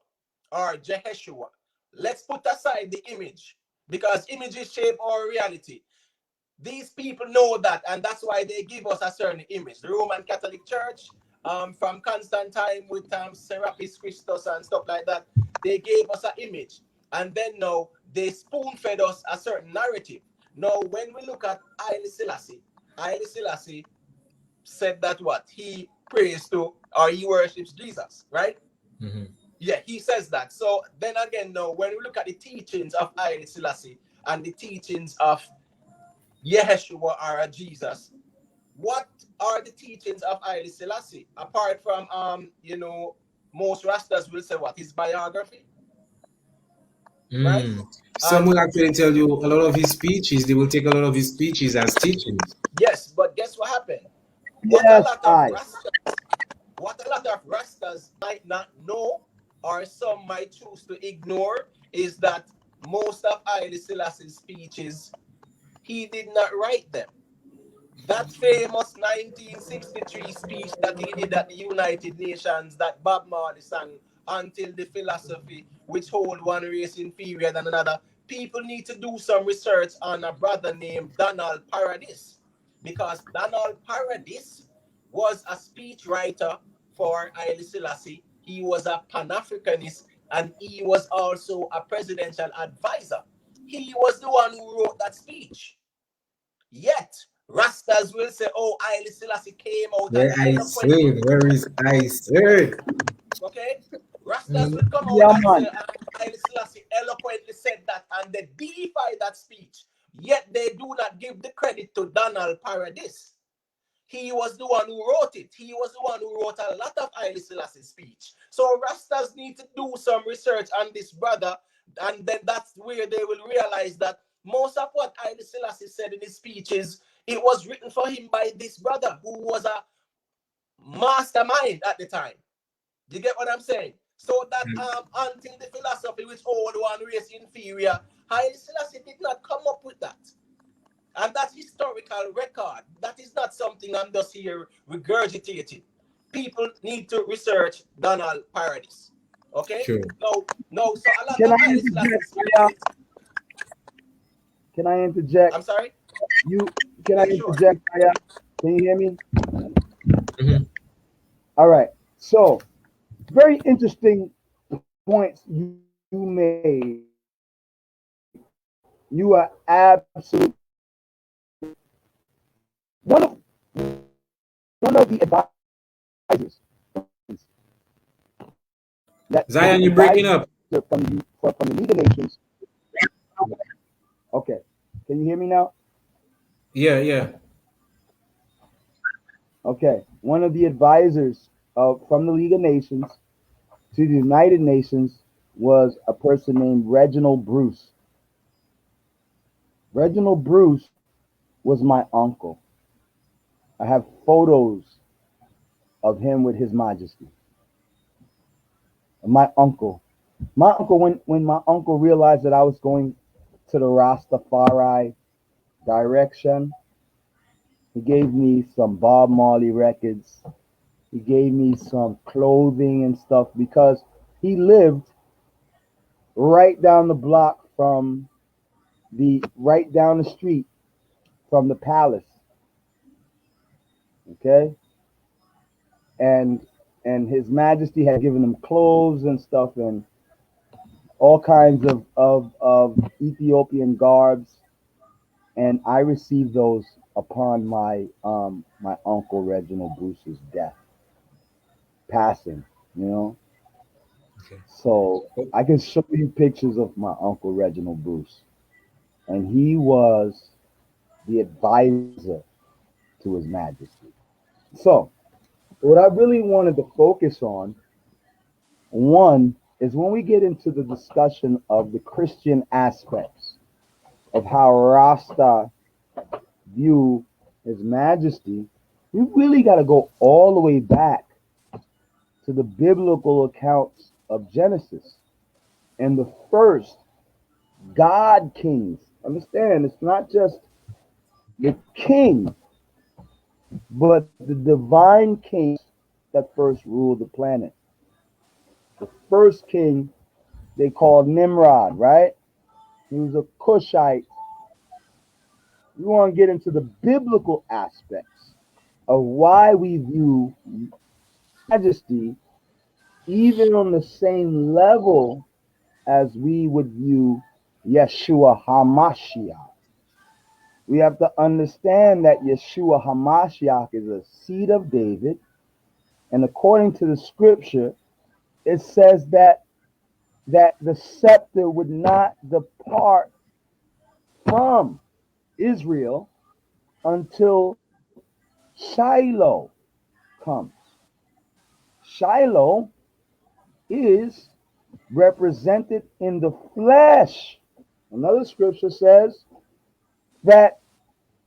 or Jeheshua, let's put aside the image, because images shape our reality. These people know that, and that's why they give us a certain image. The Roman Catholic Church, from Constantine with Serapis Christus and stuff like that, they gave us an image. And then now they spoon-fed us a certain narrative. Now, when we look at Haile Selassie said that what? He prays to or he worships Jesus, right? Mm-hmm. Yeah, he says that. So then again, now, when we look at the teachings of Haile Selassie and the teachings of Yeshua or Jesus, what are the teachings of Haile Selassie? Apart from, most Rastas will say what? His biography, right? Some will actually tell you a lot of his speeches, they will take a lot of his speeches as teachings. Yes, but guess what happened? Yes, What a lot of Rastas might not know, or some might choose to ignore, is that most of Haile Selassie's speeches, he did not write them. That famous 1963 speech that he did at the United Nations that Bob Marley sang, "Until the philosophy which hold one race inferior than another," people need to do some research on a brother named Donald Paradis, because Donald Paradis was a speechwriter for Haile Selassie. He was a Pan-Africanist, and he was also a presidential advisor. He was the one who wrote that speech. Yet, Rastas will say, oh, Haile Selassie came out and Where I eloquently, said, where is I said? okay? Rastas will come out yeah, and say, man. Haile Selassie eloquently said that, and they deify that speech. Yet they do not give the credit to Donald Paradis. He was the one who wrote it. He was the one who wrote a lot of Haile Selassie's speech. So Rastas need to do some research on this brother, and then that's where they will realize that most of what Haile Selassie said in his speeches, it was written for him by this brother who was a mastermind at the time. You get what I'm saying? So that until the philosophy which hold one race inferior, Haile Selassie did not come up with that. And that's historical record. That is not something I'm just here regurgitating. People need to research Donald Paradis. Okay? Sure. No, so a lot Can of I Haile interject? Selassie spirit. Can I interject? I'm sorry? Can I Yeah, sure. interject? Can you hear me? Mhm. All right. So, very interesting points you made. You are absolutely one of one of the advisors that was Zion, the you're breaking advisor up. from the League of Nations. Okay. Can you hear me now? Yeah, yeah. Okay. One of the advisors from the League of Nations to the United Nations was a person named Reginald Bruce. Reginald Bruce was my uncle. I have photos of him with His Majesty. My uncle. When my uncle realized that I was going to the Rastafari direction, he gave me some Bob Marley records. He gave me some clothing and stuff because he lived right down the block from right down the street from the palace. Okay, and His Majesty had given him clothes and stuff and all kinds of Ethiopian garbs, and I received those upon my uncle Reginald Bruce's death, passing. You know, Okay. so I can show you pictures of my uncle Reginald Bruce, and he was the advisor to His Majesty. So, what I really wanted to focus on, one, is when we get into the discussion of the Christian aspects of how Rasta view His Majesty, we really got to go all the way back to the biblical accounts of Genesis and the first God kings. Understand, it's not just the king, but the divine kings that first ruled the planet. The first king they called Nimrod, right? He was a Cushite. We want to get into the biblical aspects of why we view majesty even on the same level as we would view Yeshua HaMashiach. We have to understand that Yeshua HaMashiach is a seed of David, and according to the scripture, it says that the scepter would not depart from Israel until Shiloh comes. Shiloh is represented in the flesh. Another scripture says that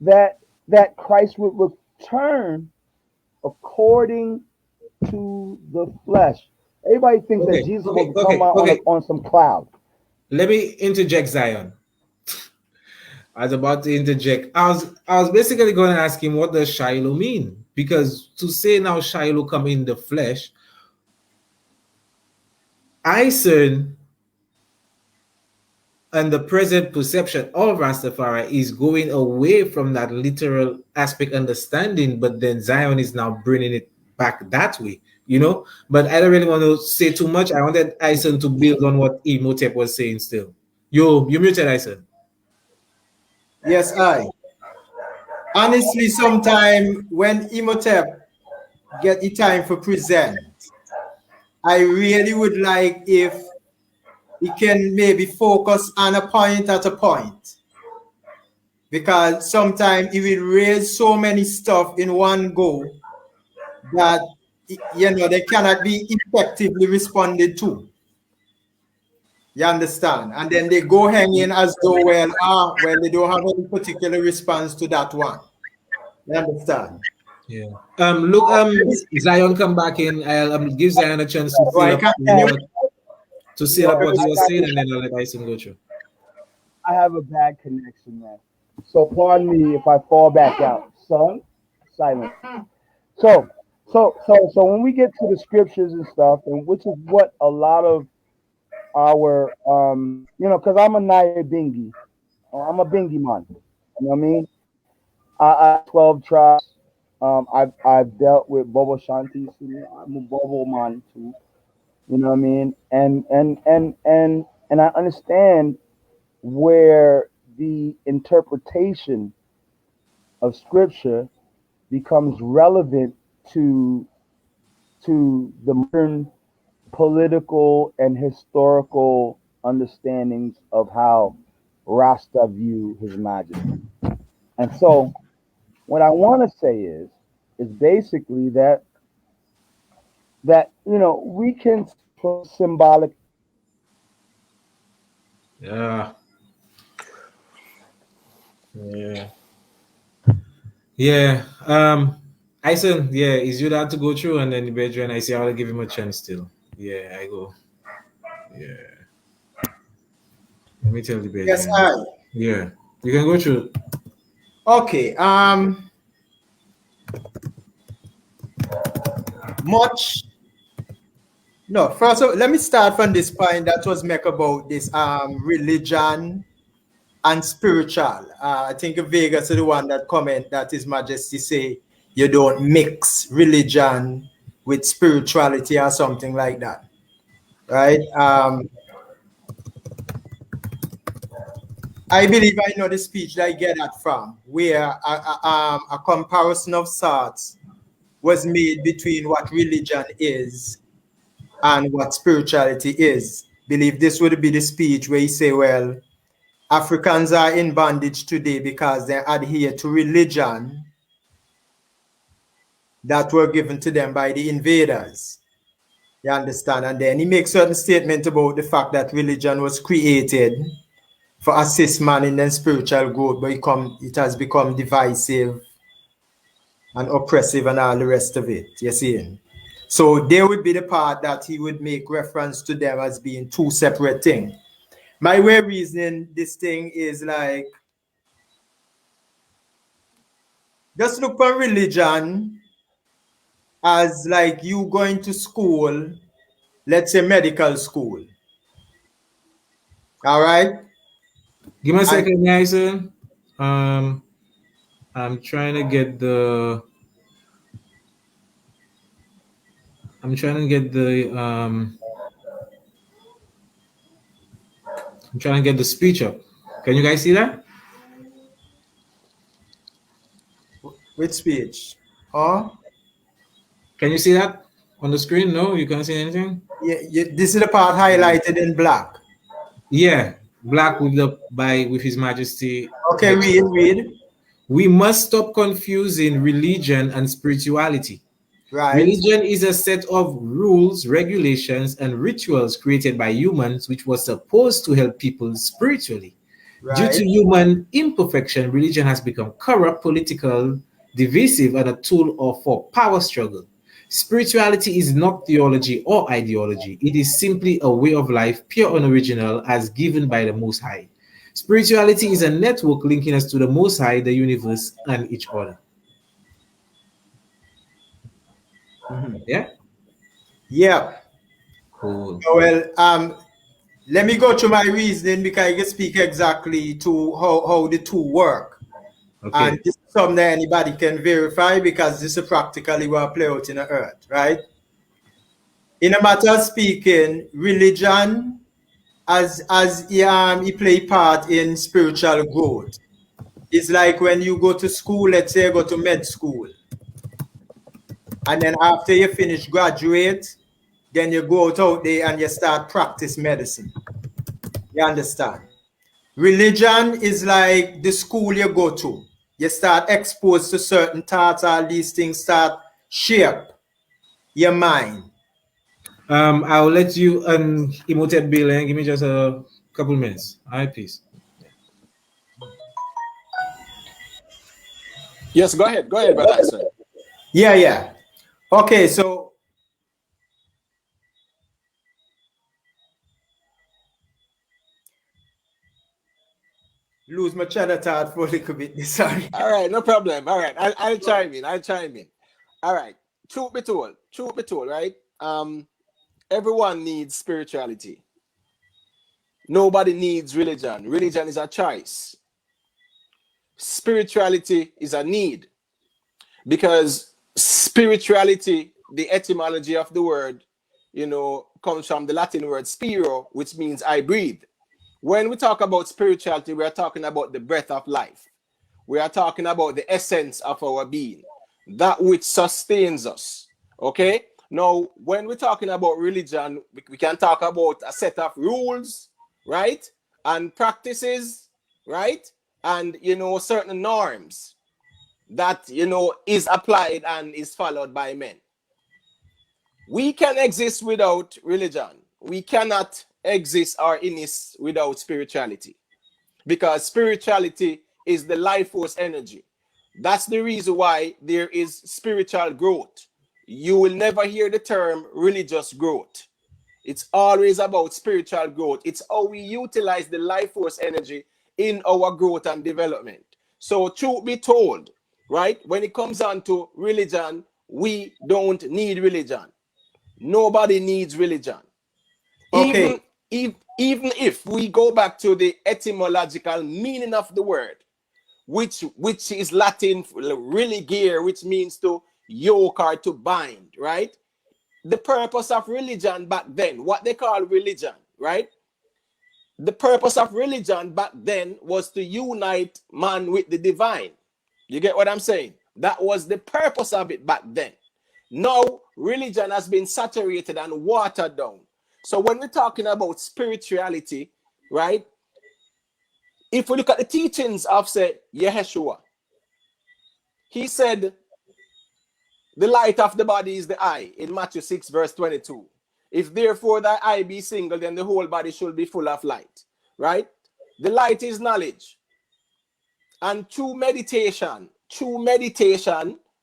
that Christ would return according to the flesh. Everybody thinks that Okay, Jesus okay, will come okay, out okay. on some cloud. Let me interject, Zion. I was about to interject. I was basically going to ask him what does Shiloh mean? Because to say now Shiloh come in the flesh, Iscern and the present perception of Rastafari is going away from that literal aspect understanding, but then Zion is now bringing it back that way, you know. But I don't really want to say too much. I wanted Iscern to build on what Imhotep was saying still. You muted, Iscern. Yes, I. Honestly, sometime when Imhotep get the time for present, I really would like if he can maybe focus on a point at a point. Because sometimes he will raise so many stuff in one go that they cannot be effectively responded to. You understand? And then they go hanging as though, they don't have any particular response to that one. You understand? Yeah. Look, Zion come back in. I'll give Zion a chance to So fill I up can't to hear. seal up what he I was got saying, and then I'll let Ison go through. I have a bad connection, man. So pardon me if I fall back out. Son, silent. So So when we get to the scriptures and stuff, and which is what a lot of our because I'm a Naya Bingi, I'm a Bingi man. You know what I mean? I have 12 tribes. I've dealt with Bobo Shanti, so, I'm a Bobo man too. You know what I mean? And I understand where the interpretation of scripture becomes relevant to the modern political and historical understandings of how Rasta view His Majesty. And so, what I want to say is basically that we can symbolic. Yeah. Yeah. Yeah. Iscern, yeah, is you that to go through and then the bedroom I say I'll give him a chance still. Yeah, I go. Yeah. Let me tell the Yes, bedroom. I. Yeah. You can go through. Okay. Much. No. First, let me start from this point that was made about this religion and spiritual. I think Vegas is the one that comment that His Majesty say you don't mix religion with spirituality or something like that, right? I believe I know the speech that I get that from, where a comparison of sorts was made between what religion is and what spirituality is. Believe this would be the speech where you say, well, Africans are in bondage today because they adhere to religion that were given to them by the invaders. You understand? And then he makes certain statement about the fact that religion was created for assist man in their spiritual growth, but it has become divisive and oppressive and all the rest of it. You see? So there would be the part that he would make reference to them as being two separate things. My way of reasoning this thing is like, just look for religion as like you going to school, let's say medical school. All right? Give me a And second, Iscern. Um, I'm trying to get the. I'm trying to get the. I'm trying to get the speech up. Can you guys see that? with speech. Huh? Can you see that on the screen? No, you can't see anything. Yeah, this is the part highlighted in black. Yeah, black with His Majesty Okay, text. read. We must stop confusing religion and spirituality. Right, Religion is a set of rules, regulations, and rituals created by humans which was supposed to help people spiritually. Due right. to human imperfection, religion has become corrupt, political, divisive, and a tool for power struggle. Spirituality is not theology or ideology. It is simply a way of life, pure and original, as given by the Most High. Spirituality is a network linking us to the Most High, the universe, and each other. Yeah? Yeah. Cool. Well, let me go through my reasoning because I can speak exactly to how the two work. And Okay. this is something that anybody can verify because this is practically what play out in the earth, right? In a matter of speaking, religion as he play part in spiritual growth. It's like when you go to school, let's say you go to med school, and then after you finish graduate, then you go out there and you start practice medicine. You understand? Religion is like the school you go to. You start exposed to certain thoughts, all these things start shape your mind. I'll let you Imhotep Bill and give me just a couple minutes. All right, please. Yes, go ahead, brother Iscern. Yeah. Okay, so lose my train of thought for a little bit. Sorry. All right, no problem. All right, I'll chime in. All right. truth be told, right? Everyone needs spirituality. Nobody needs religion. Religion is a choice. Spirituality is a need, because spirituality, the etymology of the word, comes from the Latin word spiro, which means I breathe. When we talk about spirituality, we are talking about the breath of life. We are talking about the essence of our being, that which sustains us. Okay? Now, when we're talking about religion, we can talk about a set of rules, right? And practices, right? And, certain norms that, is applied and is followed by men. We can exist without religion. We cannot exist or exist without spirituality, because spirituality is the life force energy. That's the reason why there is spiritual growth. You will never hear the term religious growth. It's always about spiritual growth. It's how we utilize the life force energy in our growth and development. So, truth be told, right, when it comes on to religion, we don't need religion. Nobody needs religion. Okay. Even if we go back to the etymological meaning of the word, which is Latin religare, which means to yoke or to bind, right? The purpose of religion back then, what they call religion, right? The purpose of religion back then was to unite man with the divine. You get what I'm saying? That was the purpose of it back then. Now, religion has been saturated and watered down. So when we're talking about spirituality, right? If we look at the teachings of, say, Yeshua, he said, the light of the body is the eye, in Matthew 6, verse 22. If therefore thy eye be single, then the whole body should be full of light, right? The light is knowledge. And true meditation,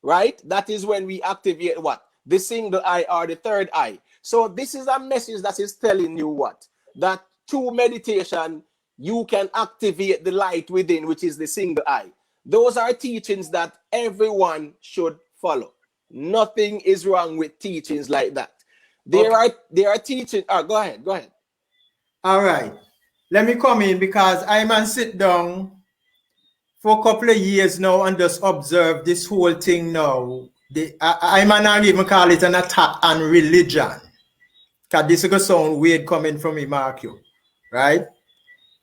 right? That is when we activate what? The single eye or the third eye. So this is a message that is telling you what? That through meditation, you can activate the light within, which is the single eye. Those are teachings that everyone should follow. Nothing is wrong with teachings like that. There are teachings. Go ahead. All right. Let me come in, because I man sit down for a couple of years now and just observe this whole thing now. I man not even call it an attack on religion, because this is going to sound weird coming from me, Mark, you, right?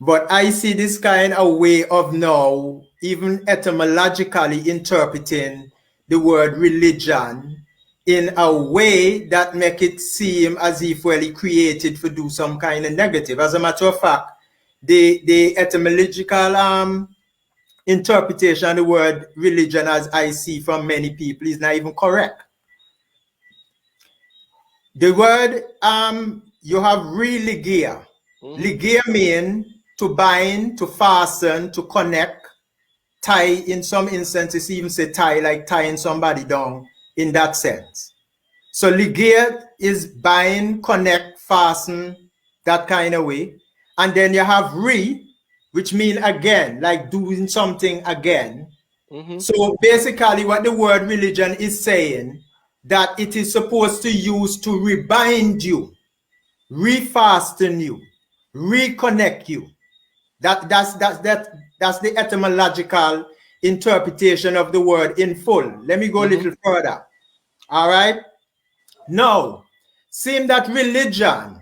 But I see this kind of way of now even etymologically interpreting the word religion in a way that make it seem as if, well, it created for do some kind of negative. As a matter of fact, the etymological interpretation of the word religion, as I see from many people, is not even correct. The word you have religia. Ligia mean to bind, to fasten, to connect, tie. In some instances, even say tie, like tying somebody down in that sense. So ligia is bind, connect, fasten, that kind of way. And then you have which mean again, like doing something again. So basically what the word religion is saying, that it is supposed to use to rebind you, refasten you, reconnect you. That's the etymological interpretation of the word in full. Let me go a little further. All right. Now, seeing that religion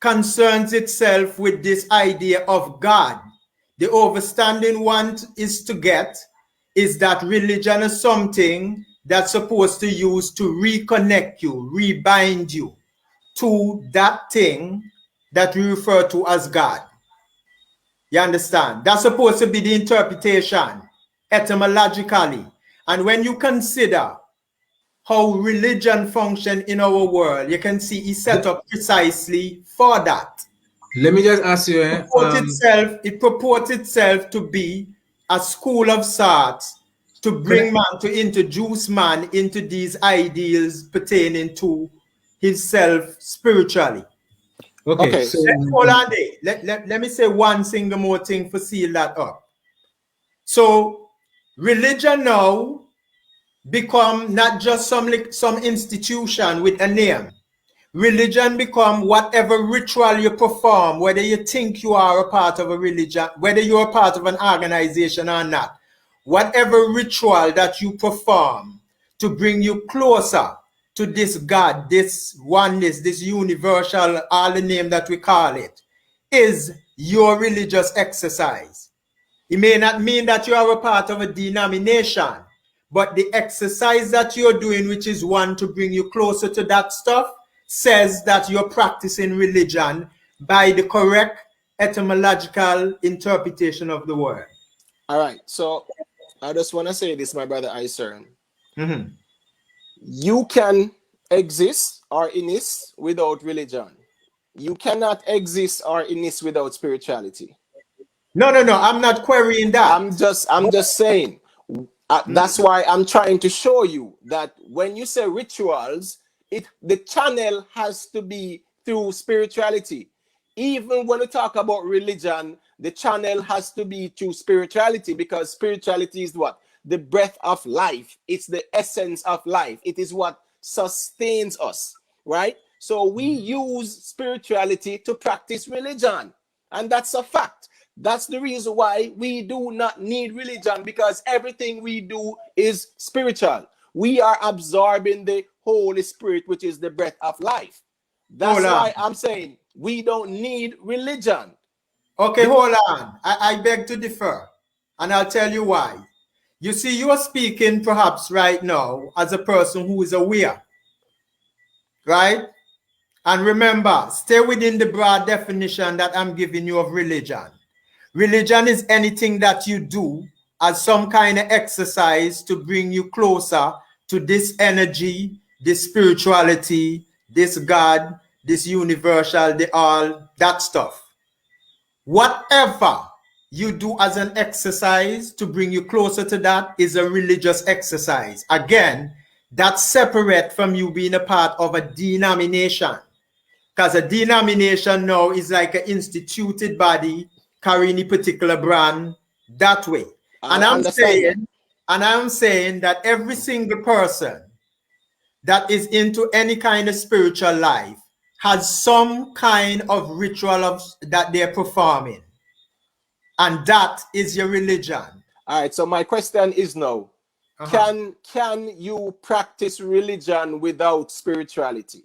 concerns itself with this idea of God, the overstanding one is to get is that religion is something that's supposed to use to reconnect you, rebind you to that thing that we refer to as God. You understand? That's supposed to be the interpretation etymologically. And when you consider how religion functions in our world, you can see it's set up precisely for that. Let me just ask you, It purports itself to be a school of sorts to bring man, to introduce man into these ideals pertaining to himself spiritually. Okay, so hold on there. Let me say one single more thing for seal that up. So religion now become not just some institution with a name. Religion become whatever ritual you perform, whether you think you are a part of a religion, whether you're a part of an organization or not. Whatever ritual that you perform to bring you closer to this God, this oneness, this universal, all the name that we call it, is your religious exercise. It may not mean that you are a part of a denomination, but the exercise that you're doing, which is one to bring you closer to that stuff, says that you're practicing religion by the correct etymological interpretation of the word. All right. So I just want to say this, my brother Iscern. You can exist or exist without religion. You cannot exist or exist without spirituality. No. I'm not querying that. I'm just saying. That's why I'm trying to show you that when you say rituals, the channel has to be through spirituality. Even when we talk about religion, the channel has to be through spirituality, because spirituality is what? The breath of life. It's the essence of life. It is what sustains us, right? So we use spirituality to practice religion, and that's a fact. That's the reason why we do not need religion, because everything we do is spiritual. We are absorbing the Holy Spirit, which is the breath of life. That's why I'm saying we don't need religion. Okay, hold on. I beg to differ, and I'll tell you why. You see, you are speaking perhaps right now as a person who is aware, right? And remember, stay within the broad definition that I'm giving you of religion. Religion is anything that you do as some kind of exercise to bring you closer to this energy, this spirituality, this God, this universal, the all, that stuff. Whatever you do as an exercise to bring you closer to that is a religious exercise. Again, that's separate from you being a part of a denomination. Because a denomination now is like an instituted body carrying a particular brand that way. And I'm saying that every single person that is into any kind of spiritual life has some kind of ritual that they're performing. And that is your religion. All right. So my question is now, can you practice religion without spirituality?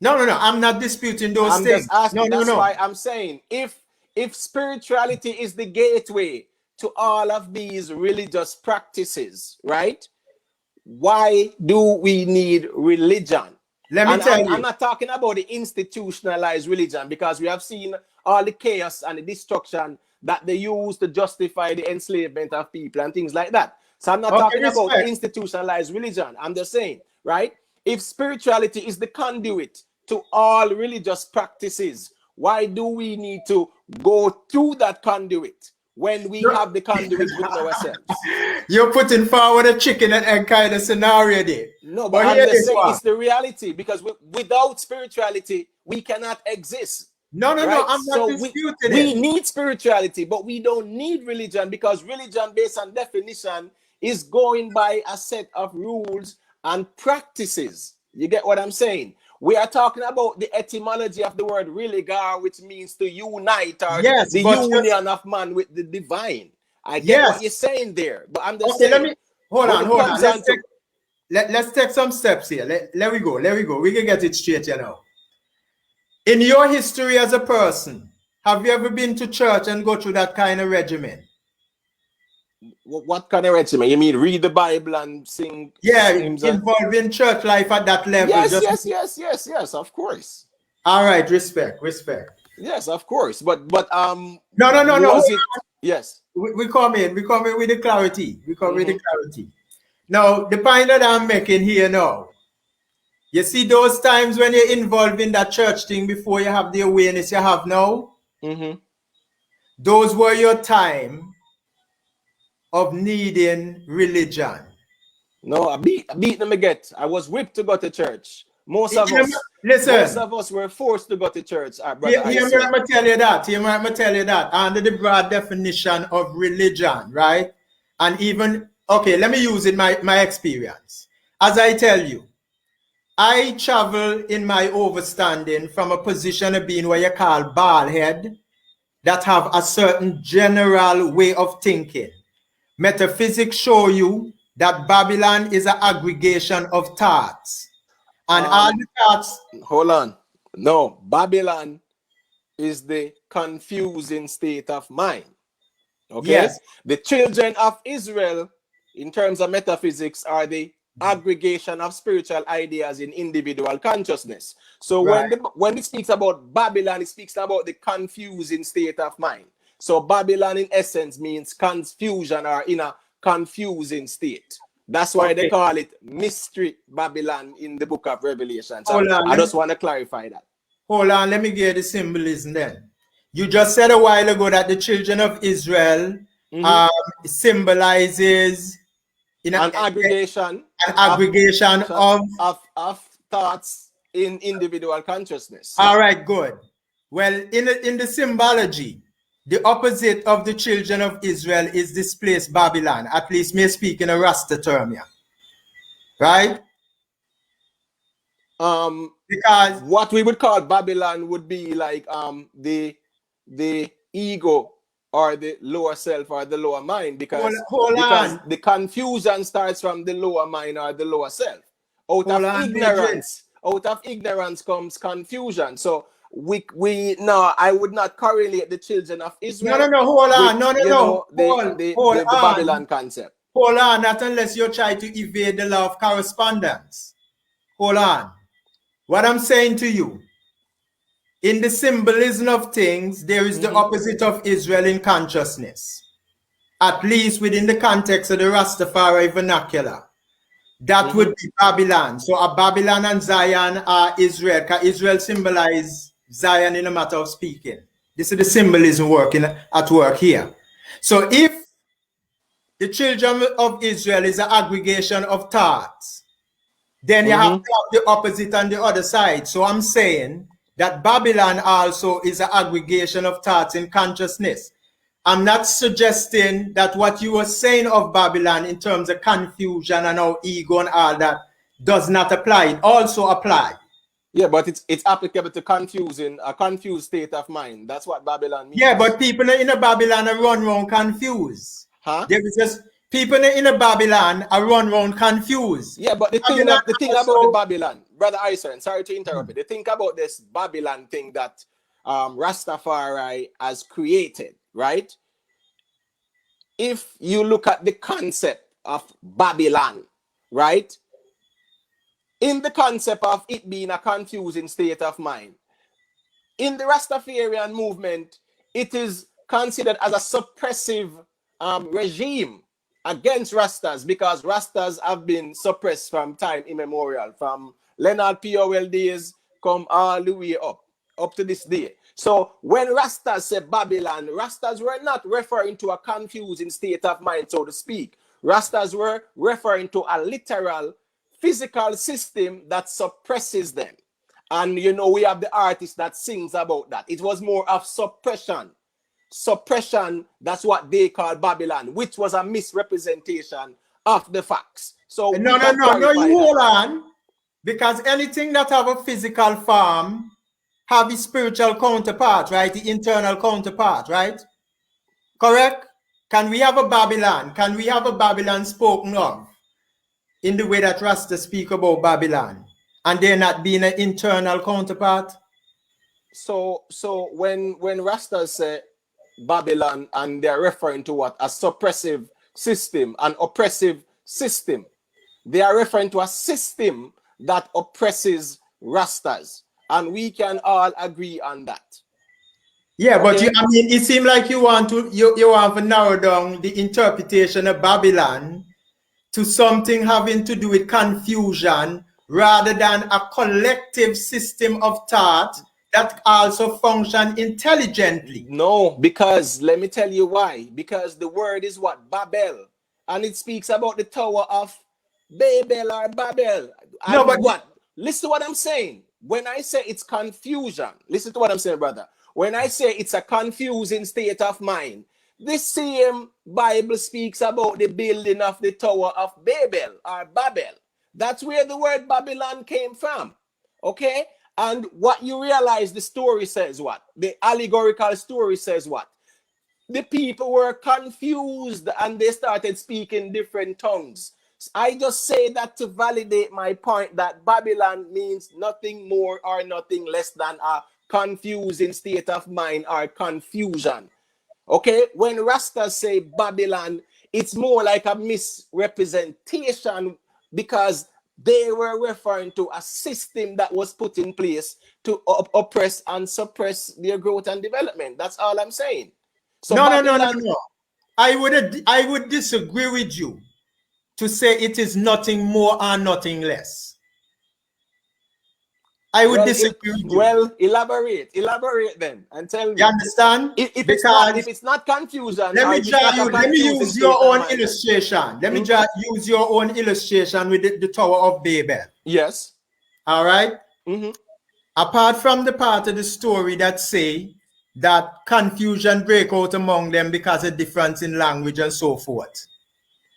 No. I'm not disputing those things. I'm just asking. That's why I'm saying, if spirituality is the gateway to all of these religious practices, right? Why do we need religion? Let me tell you. I'm not talking about the institutionalized religion, because we have seen all the chaos and the destruction that they use to justify the enslavement of people and things like that. So I'm not talking about institutionalized religion. I'm just saying, right? If spirituality is the conduit to all religious practices, why do we need to go through that conduit when we have the conduit within ourselves? You're putting forward a chicken and egg kind of scenario there. No, but I'm just saying it's the reality, because without spirituality, we cannot exist. No, I'm not disputing it. We need spirituality, but we don't need religion, because religion, based on definition, is going by a set of rules and practices. You get what I'm saying? We are talking about the etymology of the word religar, which means to unite, or the union of man with the divine. I get what you're saying there, but I'm just saying. Hold on. Let's take some steps here. Let we go. We can get it straight here now. In your history as a person, have you ever been to church and go through that kind of regimen? What kind of regimen? You mean read the Bible and sing? Yeah, involved in church life at that level. Yes, of course. All right, respect. Yes, of course. But No. Yes. We come in with the clarity. Now, the point that I'm making here now, you see those times when you're involved in that church thing before you have the awareness you have now? Those were your time of needing religion. No, I beat them again. I was whipped to go to church. Most of us were forced to go to church. Hear me tell you that. Under the broad definition of religion, right? And even okay, let me use it my experience. As I tell you, I travel in my overstanding from a position of being what you call bald head, that have a certain general way of thinking. Metaphysics show you that Babylon is an aggregation of thoughts. And all the thoughts... Hold on. No, Babylon is the confusing state of mind. Okay? Yes. The children of Israel, in terms of metaphysics, are the aggregation of spiritual ideas in individual consciousness. So Right. when it speaks about Babylon, it speaks about the confusing state of mind. So Babylon in essence means confusion or in a confusing state. That's why they call it mystery Babylon in the book of Revelation. So I just want to clarify that. Hold on, let me get the symbolism then. You just said a while ago that the children of Israel symbolizes an aggregation of thoughts in individual consciousness. All right, good. Well, in the symbology, the opposite of the children of Israel is displaced Babylon. At least me speak in a Rasta term here. Right? Because what we would call Babylon would be like the ego or the lower self or the lower mind, because the confusion starts from the lower mind or the lower self. Out of ignorance comes confusion. So we now I would not correlate the children of Israel. Hold on. The Babylon concept. Hold on, not unless you try to evade the law of correspondence. Hold on. What I'm saying to you, in the symbolism of things, there is the opposite of Israel in consciousness. At least within the context of the Rastafari vernacular. That would be Babylon. So a Babylon and Zion are Israel, because Israel symbolize Zion in a matter of speaking. This is the symbolism at work here. So if the children of Israel is an aggregation of thoughts, then you have to have the opposite on the other side. So I'm saying that Babylon also is an aggregation of thoughts in consciousness. I'm not suggesting that what you were saying of Babylon in terms of confusion and our ego and all that does not apply. It also applies. Yeah, but it's applicable to a confused state of mind. That's what Babylon means. Yeah, but people in a Babylon are run around confused. There is just people in a Babylon are run around confused. Yeah, but the thing about the Babylon, Brother Iscern, sorry to interrupt you. The thing about this Babylon thing that Rastafari has created, right? If you look at the concept of Babylon, right? In the concept of it being a confusing state of mind, in the Rastafarian movement, it is considered as a suppressive regime against Rastas, because Rastas have been suppressed from time immemorial, from Leonard Powell days come all the way up to this day. So when Rastas say Babylon, Rastas were not referring to a confusing state of mind, so to speak. Rastas were referring to a literal physical system that suppresses them. And you know, we have the artist that sings about that. It was more of suppression. Suppression, that's what they call Babylon, which was a misrepresentation of the facts. So no, you hold on. Because anything that have a physical form have a spiritual counterpart, right? The internal counterpart, right? Correct? Can we have a Babylon? Can we have a Babylon spoken of in the way that Rasta speak about Babylon, and there not being an internal counterpart? So when Rastas say Babylon, and they're referring to what? A suppressive system, an oppressive system. They are referring to a system that oppresses Rastas, and we can all agree on that. Yeah, but it seems like you want to narrow down the interpretation of Babylon to something having to do with confusion rather than a collective system of thought that also function intelligently. No, because let me tell you why. Because the word is what? Babel. And it speaks about the Tower of Babel or Babel. No, but what? Listen to what I'm saying. When I say it's confusion, listen to what I'm saying, brother. When I say it's a confusing state of mind, This same Bible speaks about the building of the Tower of Babel or Babel. That's where the word Babylon came from. Okay? And what you realize, the story says what? The allegorical story says what? The people were confused and they started speaking different tongues. I just say that to validate my point that Babylon means nothing more or nothing less than a confusing state of mind or confusion. Okay, when rastas say Babylon, it's more like a misrepresentation because they were referring to a system that was put in place to oppress and suppress their growth and development. That's all I'm saying. So no, Babylon, no. I would disagree with you to say it is nothing more or nothing less. I would disagree with you. Well, elaborate then, and tell me. You understand? If it's not confusion, let me use your own illustration. Let me just use your own illustration with the Tower of Babel. Yes. All right. Apart from the part of the story that say that confusion break out among them because of difference in language and so forth.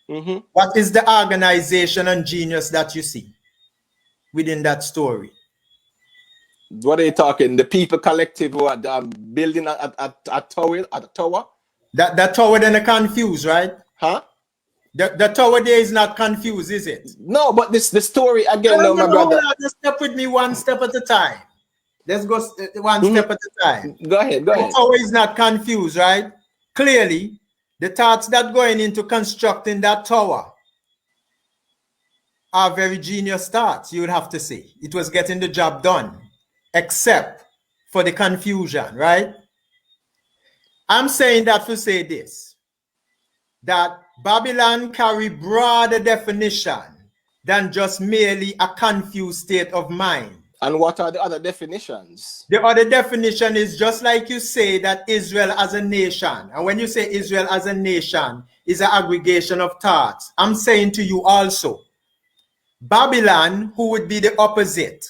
What is the organization and genius that you see within that story? What are you talking? The people collective who are building a tower? That tower then are confused, right? Huh? The tower there is not confused, is it? No, but the story again, my brother. Just step with me one step at a time. Let's go one step at a time. Go ahead. The tower is not confused, right? Clearly, the thoughts that going into constructing that tower are very genius thoughts, you would have to say. It was getting the job done, except for the confusion, right? I'm saying that to say this, that Babylon carry broader definition than just merely a confused state of mind. And what are the other definitions? The other definition is just like you say that Israel as a nation. And when you say Israel as a nation is an aggregation of thoughts, I'm saying to you also, Babylon, who would be the opposite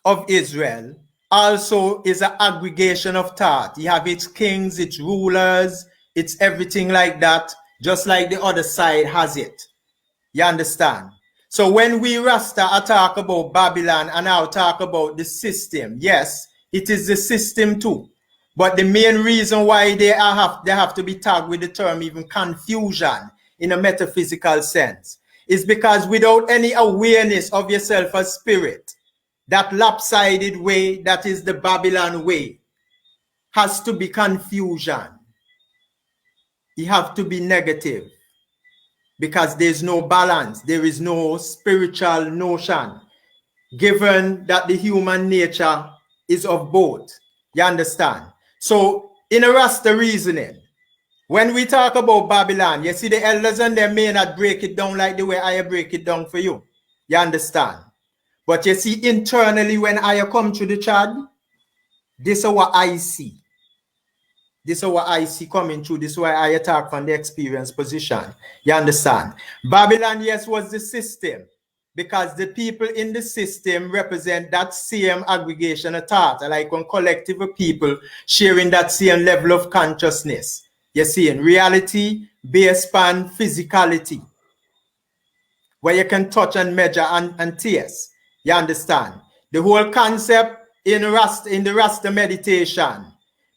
of Israel, also is an aggregation of thought. You have its kings, its rulers, it's everything like that, just like the other side has it. You understand? So when we Rasta talk about Babylon and now talk about the system, yes, it is the system too. But the main reason why they have to be tagged with the term even confusion in a metaphysical sense is because without any awareness of yourself as spirit, that lopsided way, that is the Babylon way, has to be confusion. You have to be negative. Because there's no balance, there is no spiritual notion, given that the human nature is of both. You understand? So, in a Rasta reasoning, when we talk about Babylon, you see the elders and they may not break it down like the way I break it down for you. You understand? But you see, internally, when I come through the Chad, this is what I see. This is what I see coming through. This is why I attack from the experience position. You understand? Babylon, yes, was the system because the people in the system represent that same aggregation of thought, like one collective of people sharing that same level of consciousness. You see, in reality, based on physicality, where you can touch and measure and taste. You understand? The whole concept in the Rasta meditation.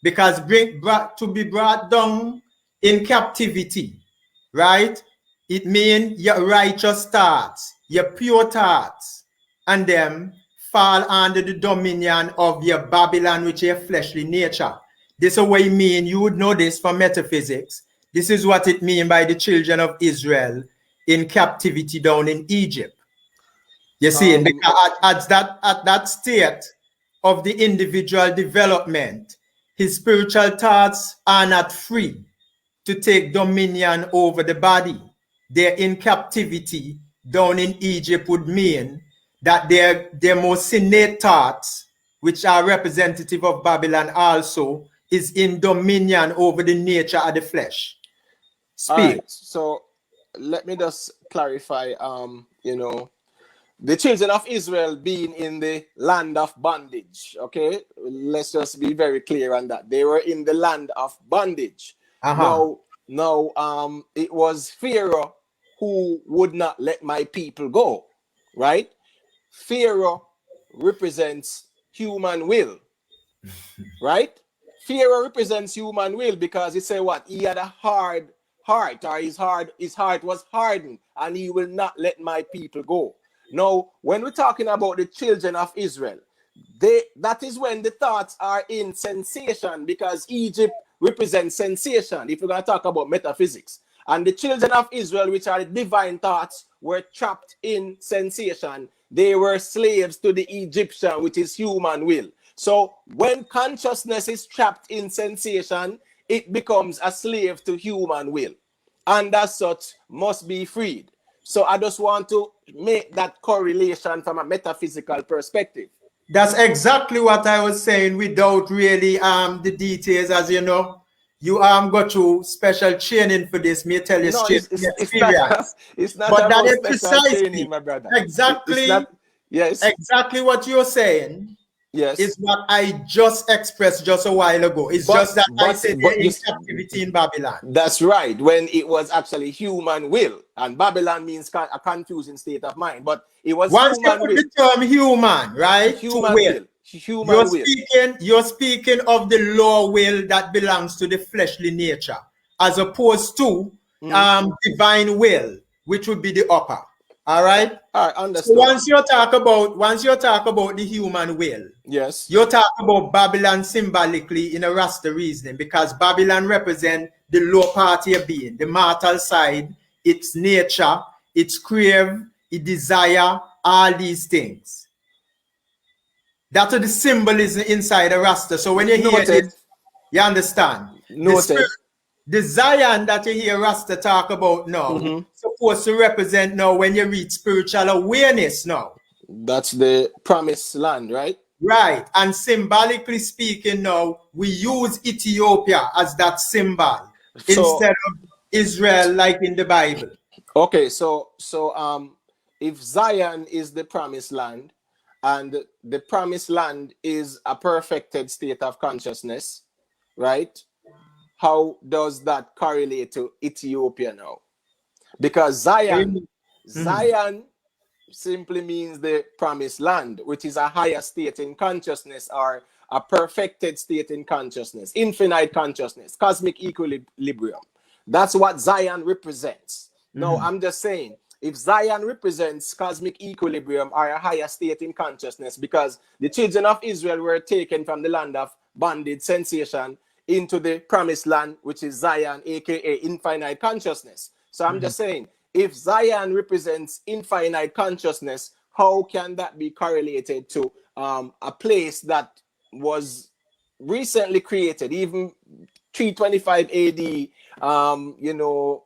Because to be brought down in captivity, right? It means your righteous thoughts, your pure thoughts, and them fall under the dominion of your Babylon, which is your fleshly nature. This is what it means. You would know this from metaphysics. This is what it means by the children of Israel in captivity down in Egypt. You see, because at that state of the individual development, his spiritual thoughts are not free to take dominion over the body. They're in captivity down in Egypt would mean that their most innate thoughts, which are representative of Babylon also, is in dominion over the nature of the flesh. Speak. All right, so let me just clarify, the children of Israel being in the land of bondage, okay? Let's just be very clear on that. They were in the land of bondage. Now, it was Pharaoh who would not let my people go, right? Pharaoh represents human will, right? Pharaoh represents human will because he said what? He had a hard heart, or his heart was hardened, and he will not let my people go. Now, when we're talking about the children of Israel, that is when the thoughts are in sensation, because Egypt represents sensation, if we're going to talk about metaphysics. And the children of Israel, which are the divine thoughts, were trapped in sensation. They were slaves to the Egyptian, which is human will. So when consciousness is trapped in sensation, it becomes a slave to human will, and as such must be freed. So I just want to make that correlation from a metaphysical perspective. That's exactly what I was saying, without really the details. As you know, you go through special training for this. Me tell you No, straight experience. it's not But that about is special precisely training, my brother. exactly Yes, exactly what you're saying. yes, Is what I just expressed just a while ago. It's just that I said they're in captivity in Babylon. That's right. When it was actually human will, and Babylon means a confusing state of mind, but it was once human you put will. the term human, right? Human will. Human will. You're speaking of the lower will that belongs to the fleshly nature, as opposed to divine will, which would be the upper. All right. All right, understood. So once you talk about the human will, yes, you talk about Babylon symbolically in a Rasta reasoning, because Babylon represents the low part of your being, the mortal side, its nature, its crave, its desire, all these things. That's the symbolism inside a Rasta. So when you hear it, you understand. Noted. The Zion that you hear Rasta talk about now, supposed to represent now when you reach spiritual awareness now. That's the promised land, right? Right. And symbolically speaking now, we use Ethiopia as that symbol instead of Israel like in the Bible. Okay, so if Zion is the promised land, and the promised land is a perfected state of consciousness, right? How does that correlate to Ethiopia now? Because Zion simply means the promised land, which is a higher state in consciousness, or a perfected state in consciousness, infinite consciousness, cosmic equilibrium. That's what Zion represents. No, I'm just saying, if Zion represents cosmic equilibrium or a higher state in consciousness, because the children of Israel were taken from the land of bondage, sensation, into the promised land, which is Zion, aka infinite consciousness. So I'm just saying, if Zion represents infinite consciousness, how can that be correlated to a place that was recently created, even 325 AD?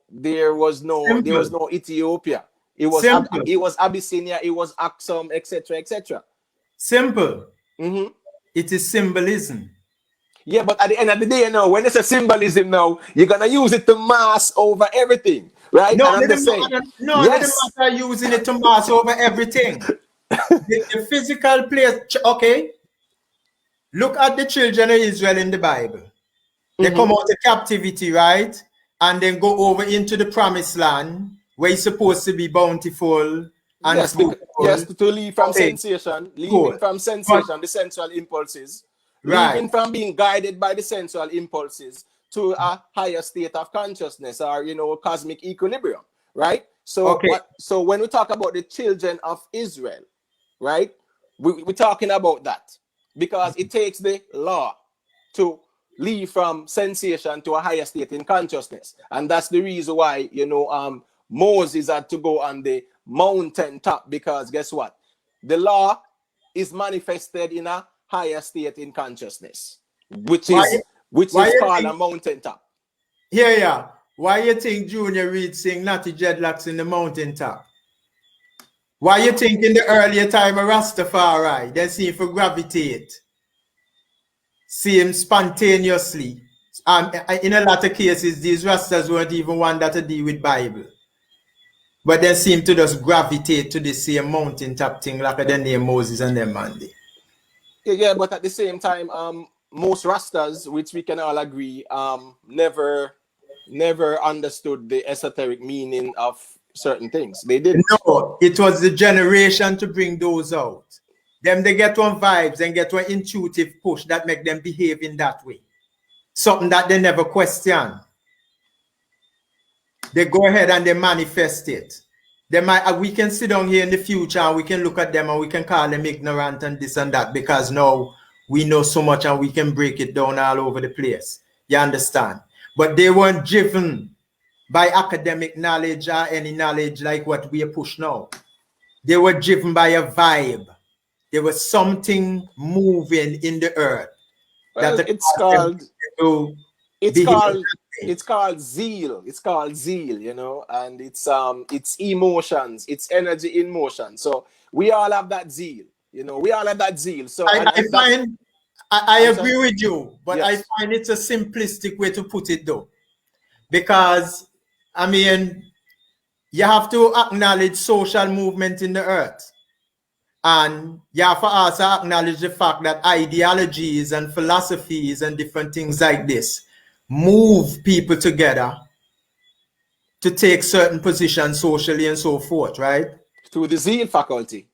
There was no Ethiopia. It was Abyssinia, it was Aksum, etc., etc. Simple. It is symbolism. Yeah, but at the end of the day, when it's a symbolism now, you're gonna use it to mass over everything, right? No, and I'm just saying, yes. They are using it to mass over everything. the physical place. Okay, look at the children of Israel in the Bible. They come out of captivity, right? And then go over into the promised land where it's supposed to be bountiful and to leave from sensation, leaving from sensation, the sensual impulses, leaving from being guided by the sensual impulses to a higher state of consciousness, or cosmic equilibrium, right? So, so when we talk about the children of Israel, right, we're talking about that, because it takes the law to leave from sensation to a higher state in consciousness. And that's the reason why, Moses had to go on the mountain top, because guess what? The law is manifested in a higher state in consciousness, which is called a mountain top. Yeah. Why you think Junior Reid sing Natty Dreadlocks in the mountain top? Why you think in the earlier time of Rastafari, they seem to gravitate? See him spontaneously. In a lot of cases, these Rastas weren't even one that to deal with Bible. But they seem to just gravitate to the same mountaintop thing like the name Moses and them Mandy. Yeah, but at the same time, most Rastas, which we can all agree, never never understood the esoteric meaning of certain things. They didn't. No, it was the generation to bring those out. Them they get one vibes and get one intuitive push that make them behave in that way. Something that they never question. They go ahead and they manifest it. They might, we can sit down here in the future and we can look at them and we can call them ignorant and this and that because now we know so much and we can break it down all over the place. You understand? But they weren't driven by academic knowledge or any knowledge like what we push now. They were driven by a vibe. There was something moving in the earth. Well, it's called zeal. It's called zeal, you know, and it's emotions, it's energy in motion. So we all have that zeal, you know, we all have that zeal. So I agree with you, but yes. I find it's a simplistic way to put it though. Because I mean, you have to acknowledge social movement in the earth. And you have to also acknowledge the fact that ideologies and philosophies and different things like this move people together to take certain positions socially and so forth, right? Through the zeal faculty.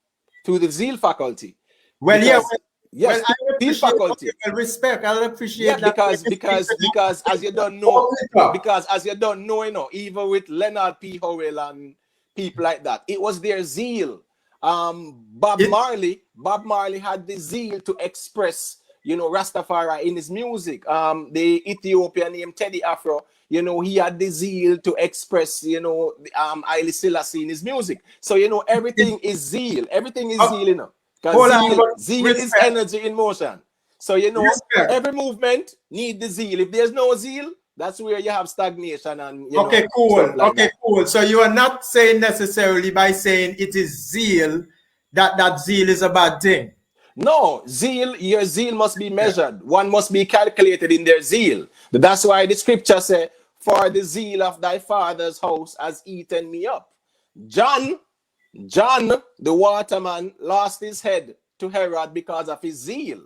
Through the zeal faculty. Well, because, yes, I appreciate faculty. Respect. I appreciate that. Because as you don't know, you know, even with Leonard P. Howell and people like that, it was their zeal. Bob Marley had the zeal to express, you know, Rastafari in his music. The Ethiopian named Teddy Afro, you know, he had the zeal to express, you know, Selassie in his music. So, you know, everything is zeal. Everything is zeal, you know. Because zeal is energy in motion. So, you know, every movement needs the zeal. If there's no zeal, that's where you have stagnation and cool. So you are not saying necessarily by saying it is zeal that zeal is a bad thing. No, your zeal must be measured. One must be calculated in their zeal. That's why the scripture says, "For the zeal of thy father's house has eaten me up." John, the waterman, lost his head to Herod because of his zeal.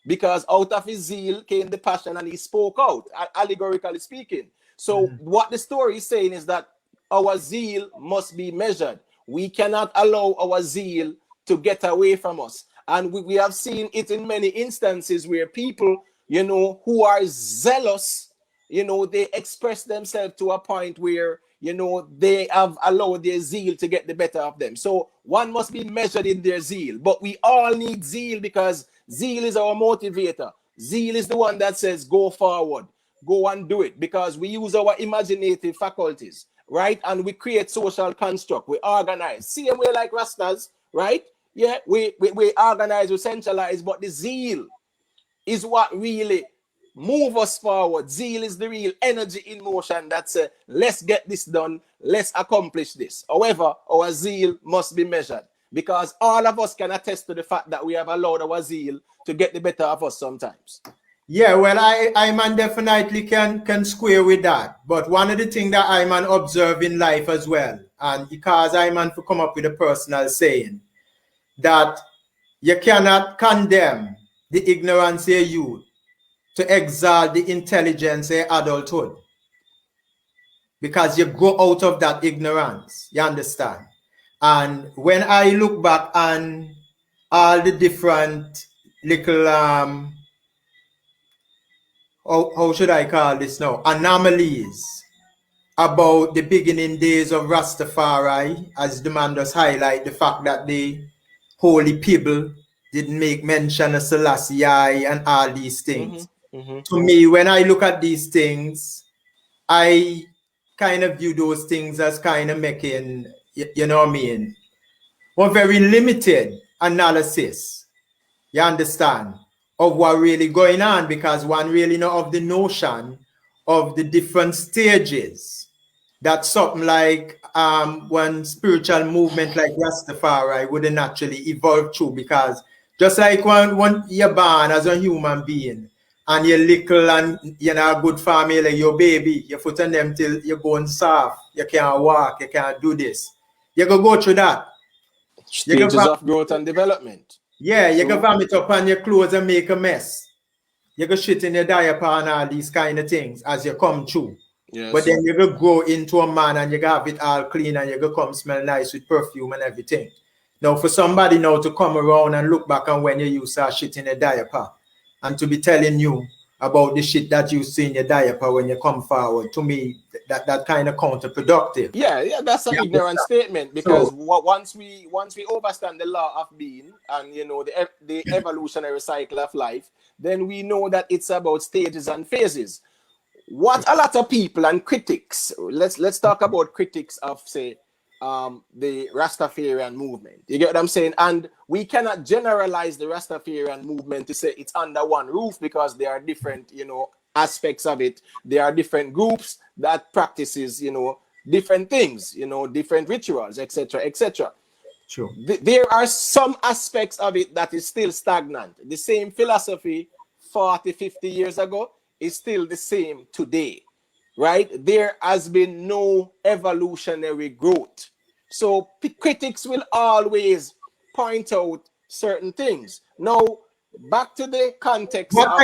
Because out of his zeal came the passion and he spoke out, allegorically speaking. So what the story is saying is that our zeal must be measured. We cannot allow our zeal to get away from us. And we have seen it in many instances where people, you know, who are zealous, you know, they express themselves to a point where, you know, they have allowed their zeal to get the better of them. So one must be measured in their zeal. But we all need zeal because zeal is our motivator. Zeal is the one that says, go forward, go and do it, because we use our imaginative faculties, right? And we create social construct, we organize. Same way like rastas, right? Yeah, we organize, we centralize, but the zeal is what really move us forward. Zeal is the real energy in motion that says, let's get this done, let's accomplish this. However, our zeal must be measured, because all of us can attest to the fact that we have allowed our zeal to get the better of us sometimes. Yeah, well, I definitely can square with that. But one of the things that I observe in life as well, and because I to come up with a personal saying, that you cannot condemn the ignorance of youth to exalt the intelligence of adulthood. Because you go out of that ignorance, you understand? And when I look back on all the different little, how should I call this now? Anomalies about the beginning days of Rastafari, as the man does highlight the fact that the holy people didn't make mention of Selassie I and all these things. To me, when I look at these things, I kind of view those things as kind of making, you know what I mean, one very limited analysis, you understand, of what really going on, because one really know of the notion of the different stages that something like one spiritual movement like Rastafari wouldn't actually evolve through, because just like when you're born as a human being and you're little and you're not a good family, your baby, you're putting them till you're going soft, you can't walk, you can't do this. You're going to go through that. Stages of growth and development. Yeah, you can vomit up on your clothes and make a mess. You can shit in your diaper and all these kind of things as you come through. Yes. But then you go grow into a man and you go have it all clean and you go come smell nice with perfume and everything. Now, for somebody now to come around and look back on when you used to shit in a diaper and to be telling you about the shit that you see in your diaper when you come forward, to me, that kind of counterproductive. Yeah, that's an ignorant statement, because once we understand the law of being and the evolutionary cycle of life, then we know that it's about stages and phases. What a lot of people and critics, let's talk about critics of, say, the Rastafarian movement. You get what I'm saying? And we cannot generalize the Rastafarian movement to say it's under one roof, because there are different, aspects of it. There are different groups that practices, different things, different rituals, etc., etc. True. There are some aspects of it that is still stagnant. The same philosophy 40, 50 years ago is still the same today, right? There has been no evolutionary growth. So critics will always point out certain things. Now, back to the context of...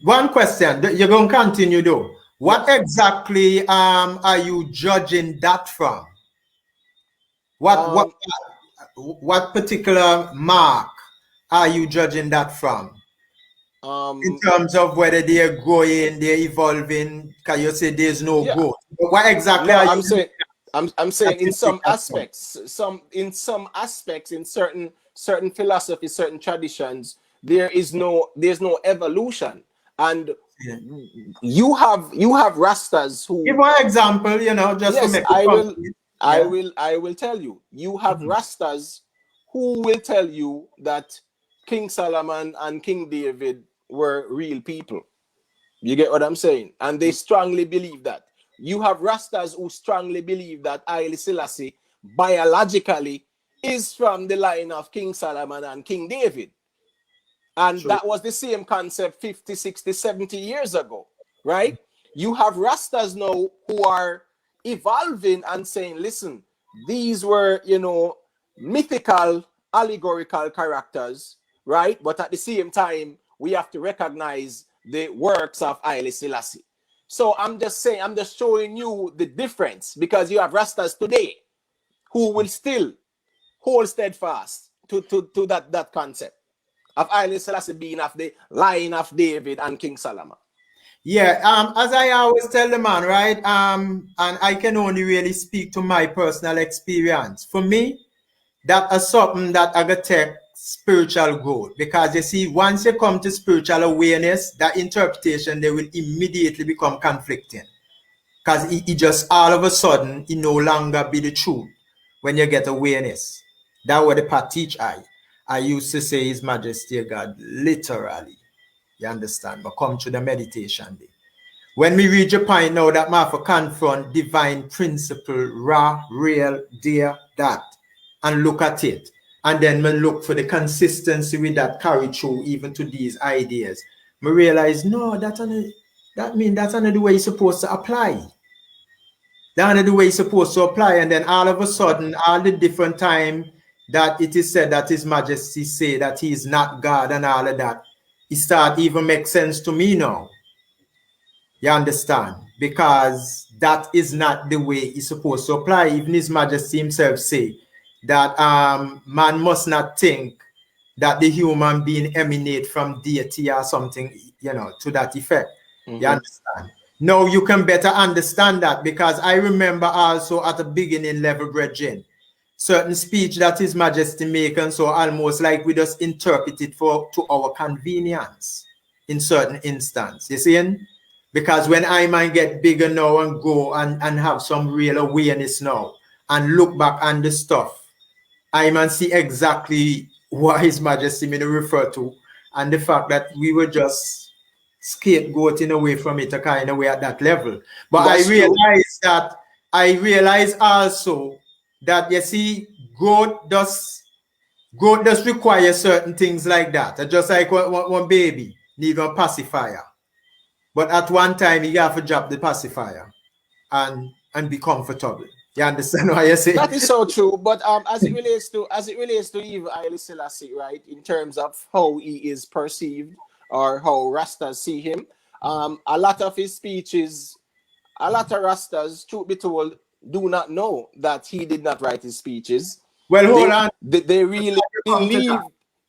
One question, you're going to continue though. What exactly are you judging that from? What particular mark are you judging that from? In terms of whether they're growing, they're evolving, because you say there's no growth. But what exactly are you saying? I'm saying in some aspects, in certain philosophies, certain traditions, there's no evolution. And you have rastas who... Give one example, just to make it I will tell you. You have rastas who will tell you that King Solomon and King David were real people. You get what I'm saying? And they strongly believe that. You have rastas who strongly believe that Selassie I biologically is from the line of King Solomon and King David. And that was the same concept 50, 60, 70 years ago, right? You have rastas now who are evolving and saying, listen, these were, mythical, allegorical characters, right? But at the same time, we have to recognize the works of Haile Selassie. So I'm just showing you the difference, because you have rastas today who will still hold steadfast to that concept of Haile Selassie being of the line of David and King Solomon. Yeah, as I always tell the man, right? And I can only really speak to my personal experience. For me, that is something that I got take spiritual growth, because you see, once you come to spiritual awareness, that interpretation, they will immediately become conflicting, because it just all of a sudden it no longer be the truth when you get awareness. That what the part teach I used to say His Majesty God literally, you understand, but come to the meditation day. When we reach a point now that I have to confront divine principle, raw, real, dear, that, and look at it. And then we look for the consistency with that carry through even to these ideas. We realize, no, that means that's another way you're supposed to apply. That's another way you're supposed to apply. And then all of a sudden, all the different time that it is said that His Majesty say that He is not God and all of that, it start even make sense to me now. You understand? Because that is not the way it's supposed to apply. Even His Majesty himself say that man must not think that the human being emanate from deity or something, to that effect. You understand? Now you can better understand that, because I remember also at the beginning level, brethren, certain speech that His Majesty make, and so almost like we just interpret it to our convenience in certain instances. You see? Because when I might get bigger now and go and have some real awareness now and look back on the stuff, I might see exactly what His Majesty may refer to, and the fact that we were just scapegoating away from it a kind of way at that level. But that's I realize also that, you see, growth does require certain things like that. Just like one baby need a pacifier. But at one time, you have to drop the pacifier and be comfortable. You understand what I say? That is so true. But as it relates to even Haile Selassie, right, in terms of how he is perceived or how Rastas see him, a lot of his speeches a lot of rastas, truth be told, do not know that he did not write his speeches. Well, hold on. They really believe,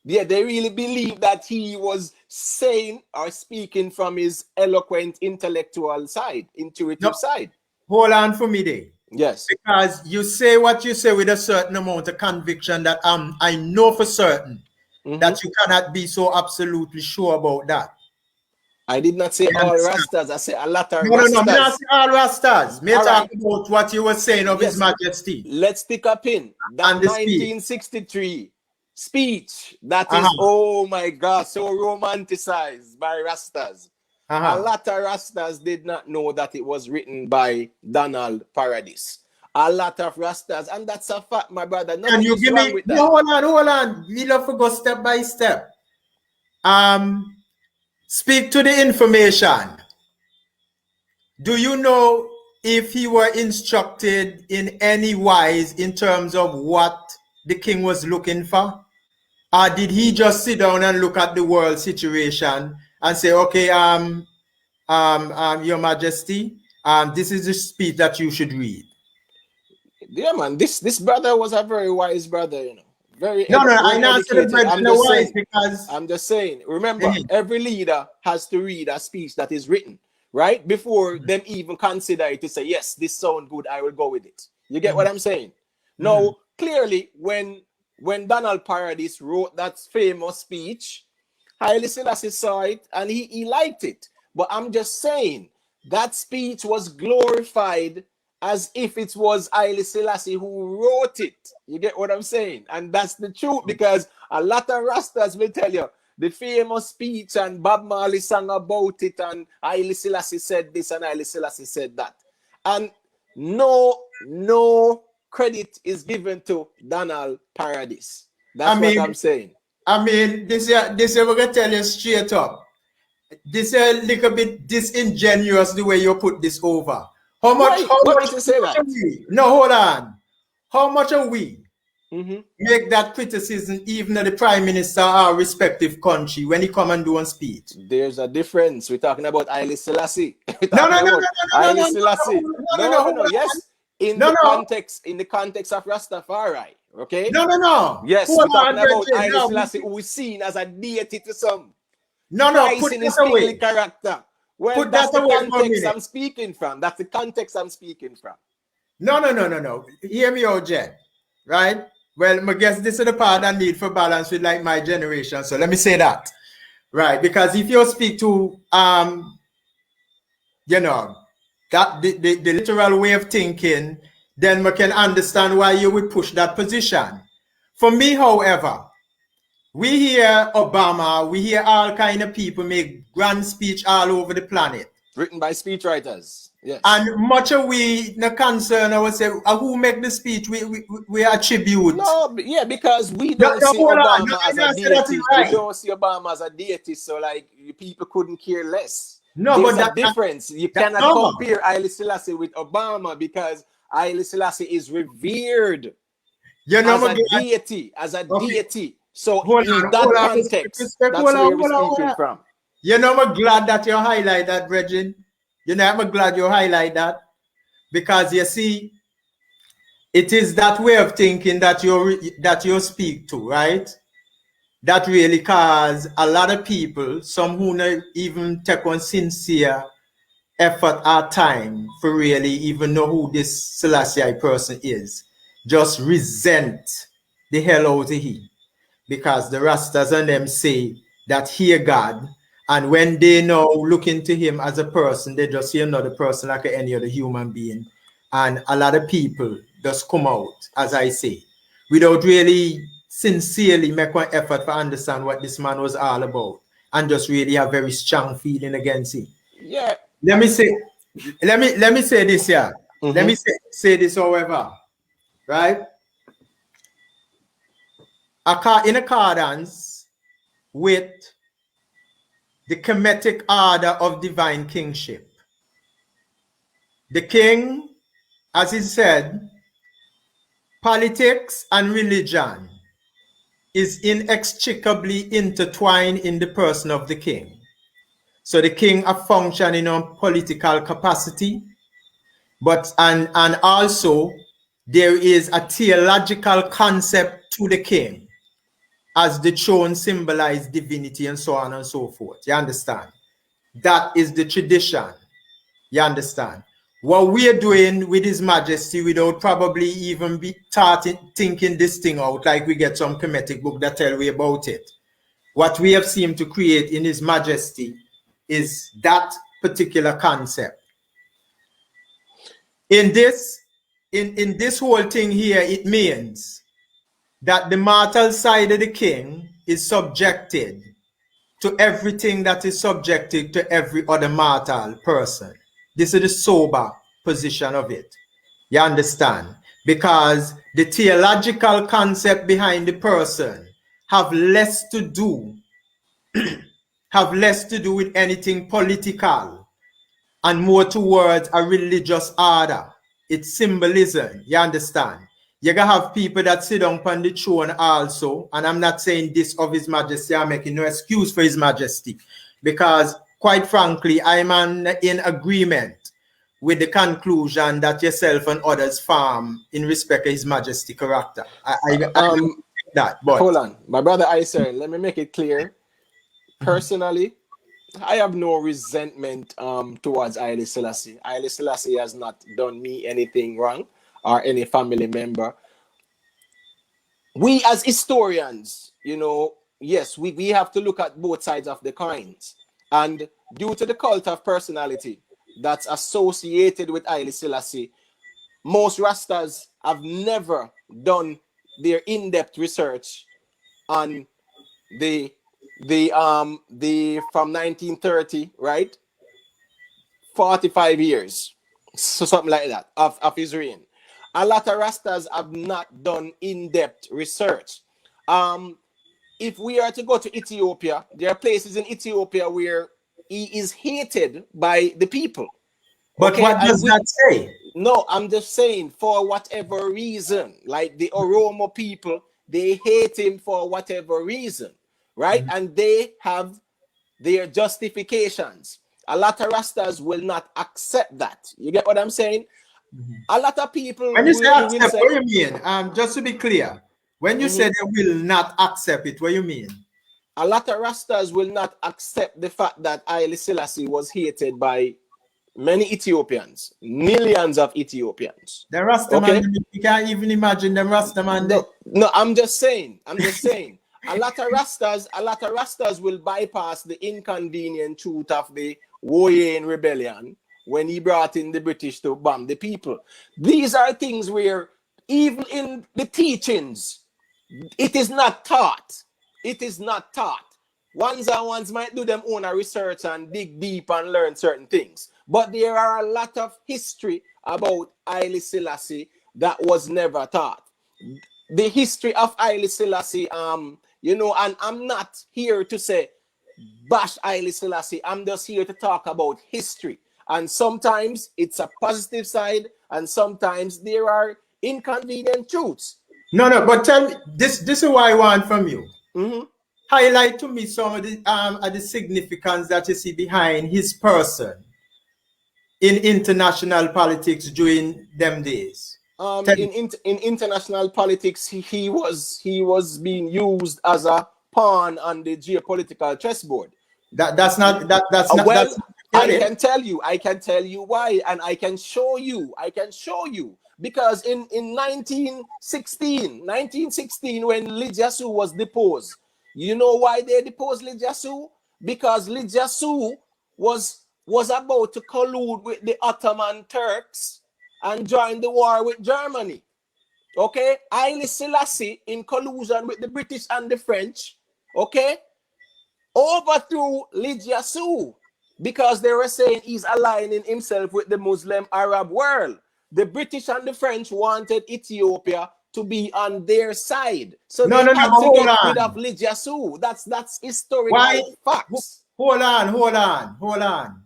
they really believe that he was saying or speaking from his eloquent intellectual side, intuitive side. Hold on for me there. Yes. Because you say what you say with a certain amount of conviction that I know for certain that you cannot be so absolutely sure about that. I did not say all rastas. I said a lot of rastas. No, I'm not saying all rastas. Me talk about what you were saying of His Majesty. Let's stick a pin. That 1963 speech that is, oh my God, so romanticized by rastas. A lot of rastas did not know that it was written by Donald Paradis. A lot of rastas, and that's a fact, my brother. Can you give me? No, hold on. We love to go step by step. Speak to the information. Do you know if he were instructed in any wise in terms of what the king was looking for? Or did he just sit down and look at the world situation and say, okay, Your Majesty, this is the speech that you should read? Yeah, man, this brother was a very wise brother, you know. I'm not saying because I'm just saying, remember, every leader has to read a speech that is written, right? Before them even consider it to say, yes, this sounds good, I will go with it. You get what I'm saying? Now, clearly, when Donald Paradis wrote that famous speech, Haile Selassie saw it and he liked it. But I'm just saying, that speech was glorified as if it was Haile Selassie who wrote it. You get what I'm saying? And that's the truth, because a lot of rastas will tell you the famous speech and Bob Marley sang about it and Haile Selassie said this and Haile Selassie said that. And no credit is given to Donald Paradis. That's what I'm saying. I mean, this we're going to tell you straight up. This is a little bit disingenuous the way you put this over. How much you say that? No, hold on. How much are we make that criticism even of the Prime Minister of our respective country when he come and do a speech? There's a difference. We're talking about Haile Selassie. No. Yes, in the context of Rastafari. Okay. No. Yes, we're talking about Haile Selassie, who is seen as a deity to some. Put in his that away. Character. Well, put that's that the away context I'm speaking from. That's the context I'm speaking from. No. Hear me out, Jen. Right? Well, I guess this is the part I need for balance with like my generation. So let me say that. Right? Because if you speak to that the literal way of thinking, then we can understand why you would push that position. For me, however, we hear Obama, we hear all kind of people make grand speech all over the planet. Written by speechwriters. Yes. And much of we no concern ourselves who make the speech we attribute. No, yeah, because we don't see Obama as a deity. Right. We don't see Obama as a deity, so like people couldn't care less. No, there's but a difference. You cannot compare Haile Selassie with Obama because Haile Selassie is revered as a deity. So in that context, that's where we're speaking from. I'm glad that you highlight that, Bridget. I'm glad you highlight that, because you see, it is that way of thinking that you speak to, right? That really cause a lot of people, some who not even take on sincere effort or time for really even know who this Selassie I person is, just resent the hell out of him. Because the Rastas and them say that hear God, and when they now look into him as a person, they just see another person like any other human being. And a lot of people just come out, as I say, without really sincerely make an effort to understand what this man was all about, and just really have very strong feeling against him. Yeah. Let me say this here. Let me say this, however, right? In accordance with the Kemetic order of divine kingship, the king, as he said, politics and religion is inextricably intertwined in the person of the king. So the king a function in a political capacity, But and also there is a theological concept to the king, as the throne symbolized divinity and so on and so forth. You understand? That is the tradition. You understand? What we are doing with His Majesty without probably even be thinking this thing out, like we get some Kemetic book that tell we about it. What we have seemed to create in His Majesty is that particular concept. In this whole thing here, it means that the mortal side of the king is subjected to everything that is subjected to every other mortal person. This is the sober position of it. You understand? Because the theological concept behind the person have less to do with anything political and more towards a religious order. It's symbolism. You understand? You gotta have people that sit down on the throne also, and I'm not saying this of His Majesty, I'm making no excuse for His Majesty, because quite frankly, I'm in agreement with the conclusion that yourself and others form in respect of His Majesty character. I that, but hold on, my brother Iscern, let me make it clear. Personally, I have no resentment towards Haile Selassie. Haile Selassie has not done me anything wrong or any family member. We as historians, you know, yes, we have to look at both sides of the coins. And due to the cult of personality that's associated with Haile Selassie, most rastas have never done their in-depth research on the from 1930, right? 45 years, so something like that, of his reign. A lot of rastas have not done in-depth research. If we are to go to Ethiopia, there are places in Ethiopia where he is hated by the people. But okay? what does that say? No, I'm just saying, for whatever reason, like the Oromo people, they hate him for whatever reason, right? Mm-hmm. And they have their justifications. A lot of rastas will not accept that. You get what I'm saying? Mm-hmm. A lot of people. When you say accept, what do you mean? Just to be clear, when you say they will not accept it, what do you mean? A lot of rastas will not accept the fact that Haile Selassie was hated by many Ethiopians, millions of Ethiopians. The Rastaman, you can't even imagine them Rastaman. No, I'm just saying. A lot of rastas will bypass the inconvenient truth of the Woyen rebellion when he brought in the British to bomb the people. These are things where even in the teachings, it is not taught. It is not taught. Ones and ones might do them own research and dig deep and learn certain things. But there are a lot of history about Haile Selassie that was never taught. The history of Haile Selassie, you know, and I'm not here to say bash Haile Selassie. I'm just here to talk about history. And sometimes it's a positive side, and sometimes there are inconvenient truths. No, but tell me, this is what I want from you. Mm-hmm. Highlight to me some of the significance that you see behind his person in international politics during them days. In international politics, he was being used as a pawn on the geopolitical chessboard. That's not. Well, I can tell you why, and I can show you. Because in 1916, when Lidjasu was deposed, you know why they deposed Lidjasu? Because Lidjasu was about to collude with the Ottoman Turks and join the war with Germany. Okay? Haile Selassie, in collusion with the British and the French, okay, overthrew Lidjasu because they were saying he's aligning himself with the Muslim Arab world. The British and the French wanted Ethiopia to be on their side. So they had to get rid of Lidjasu. That's historical facts. Hold on.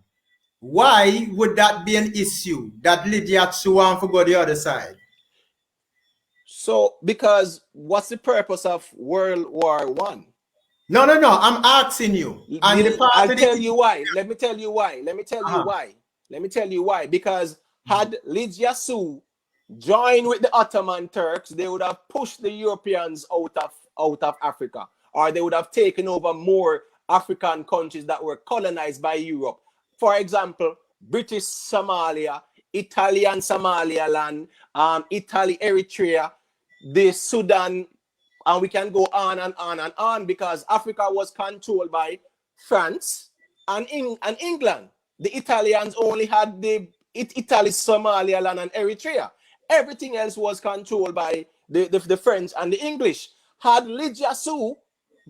Why would that be an issue that Lidjasu want to go the other side? So, because what's the purpose of World War I? No, I'm asking you. I'll tell you why. Let me tell you why. Because Had Lydia Sue joined with the Ottoman Turks, they would have pushed the Europeans out of Africa, or they would have taken over more African countries that were colonized by Europe. For example, British Somalia, Italian Somaliland, Italy, Eritrea, the Sudan, and we can go on and on and on, because Africa was controlled by France and England. The Italians only had the Italy, Somaliland, and Eritrea. Everything else was controlled by the French and the English. Had Lydia Sue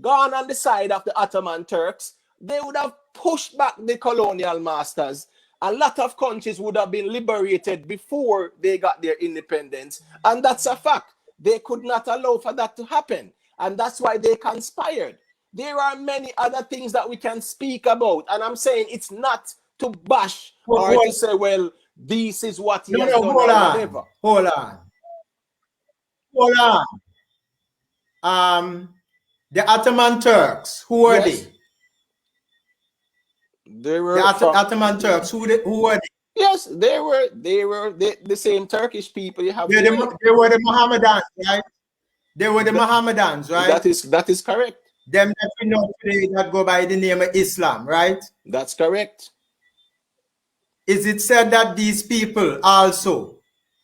gone on the side of the Ottoman Turks, they would have pushed back the colonial masters. A lot of countries would have been liberated before they got their independence. And that's a fact. They could not allow for that to happen. And that's why they conspired. There are many other things that we can speak about. And I'm saying it's not to bash or to say, well, this is what he has done or whatever. Hold on. The Ottoman Turks, who were they? They were the Ottoman Turks. Who were they? Yes, they were the same Turkish people you have. They were the Mohammedans, right? They were the Mohammedans, right? That is correct. Them that we know today that go by the name of Islam, right? That's correct. Is it said that these people also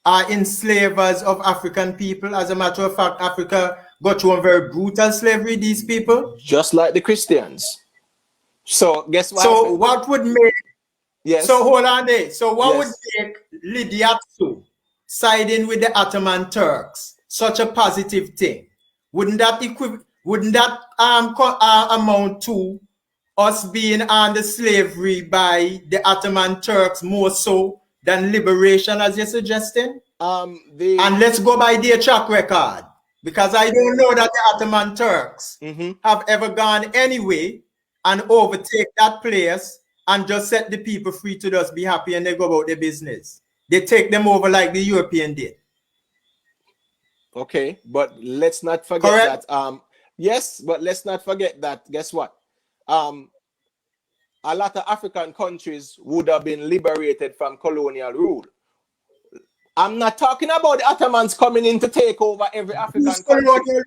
are enslavers of African people? As a matter of fact, Africa got through a very brutal slavery, these people. Just like the Christians. So guess what? So what would make... Yes. So hold on there. So what would make Lydia Sue siding with the Ottoman Turks such a positive thing? Wouldn't that amount to us being under slavery by the Ottoman Turks more so than liberation, as you're suggesting? And let's go by their track record, because I don't know that the Ottoman Turks have ever gone anyway and overtake that place and just set the people free to just be happy and they go about their business. They take them over like the European did. Okay, but let's not forget that. Yes, but let's not forget that. Guess what? A lot of African countries would have been liberated from colonial rule. I'm not talking about the Ottomans coming in to take over every African country.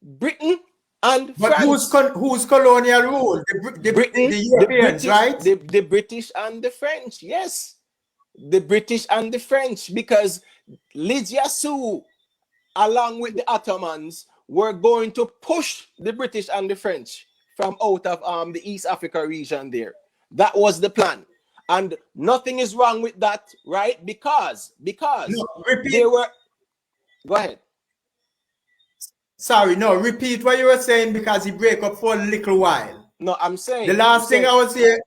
Britain and France. But who's colonial rule? The Europeans, British, right? The British and the French, yes. The British and the French, because Lydia Sue, along with the Ottomans, were going to push the British and the French from out of the East Africa region there. That was the plan. And nothing is wrong with that, right? Because they were... Go ahead. Sorry, no, repeat what you were saying, because he break up for a little while. No, I'm saying... The last thing I was here...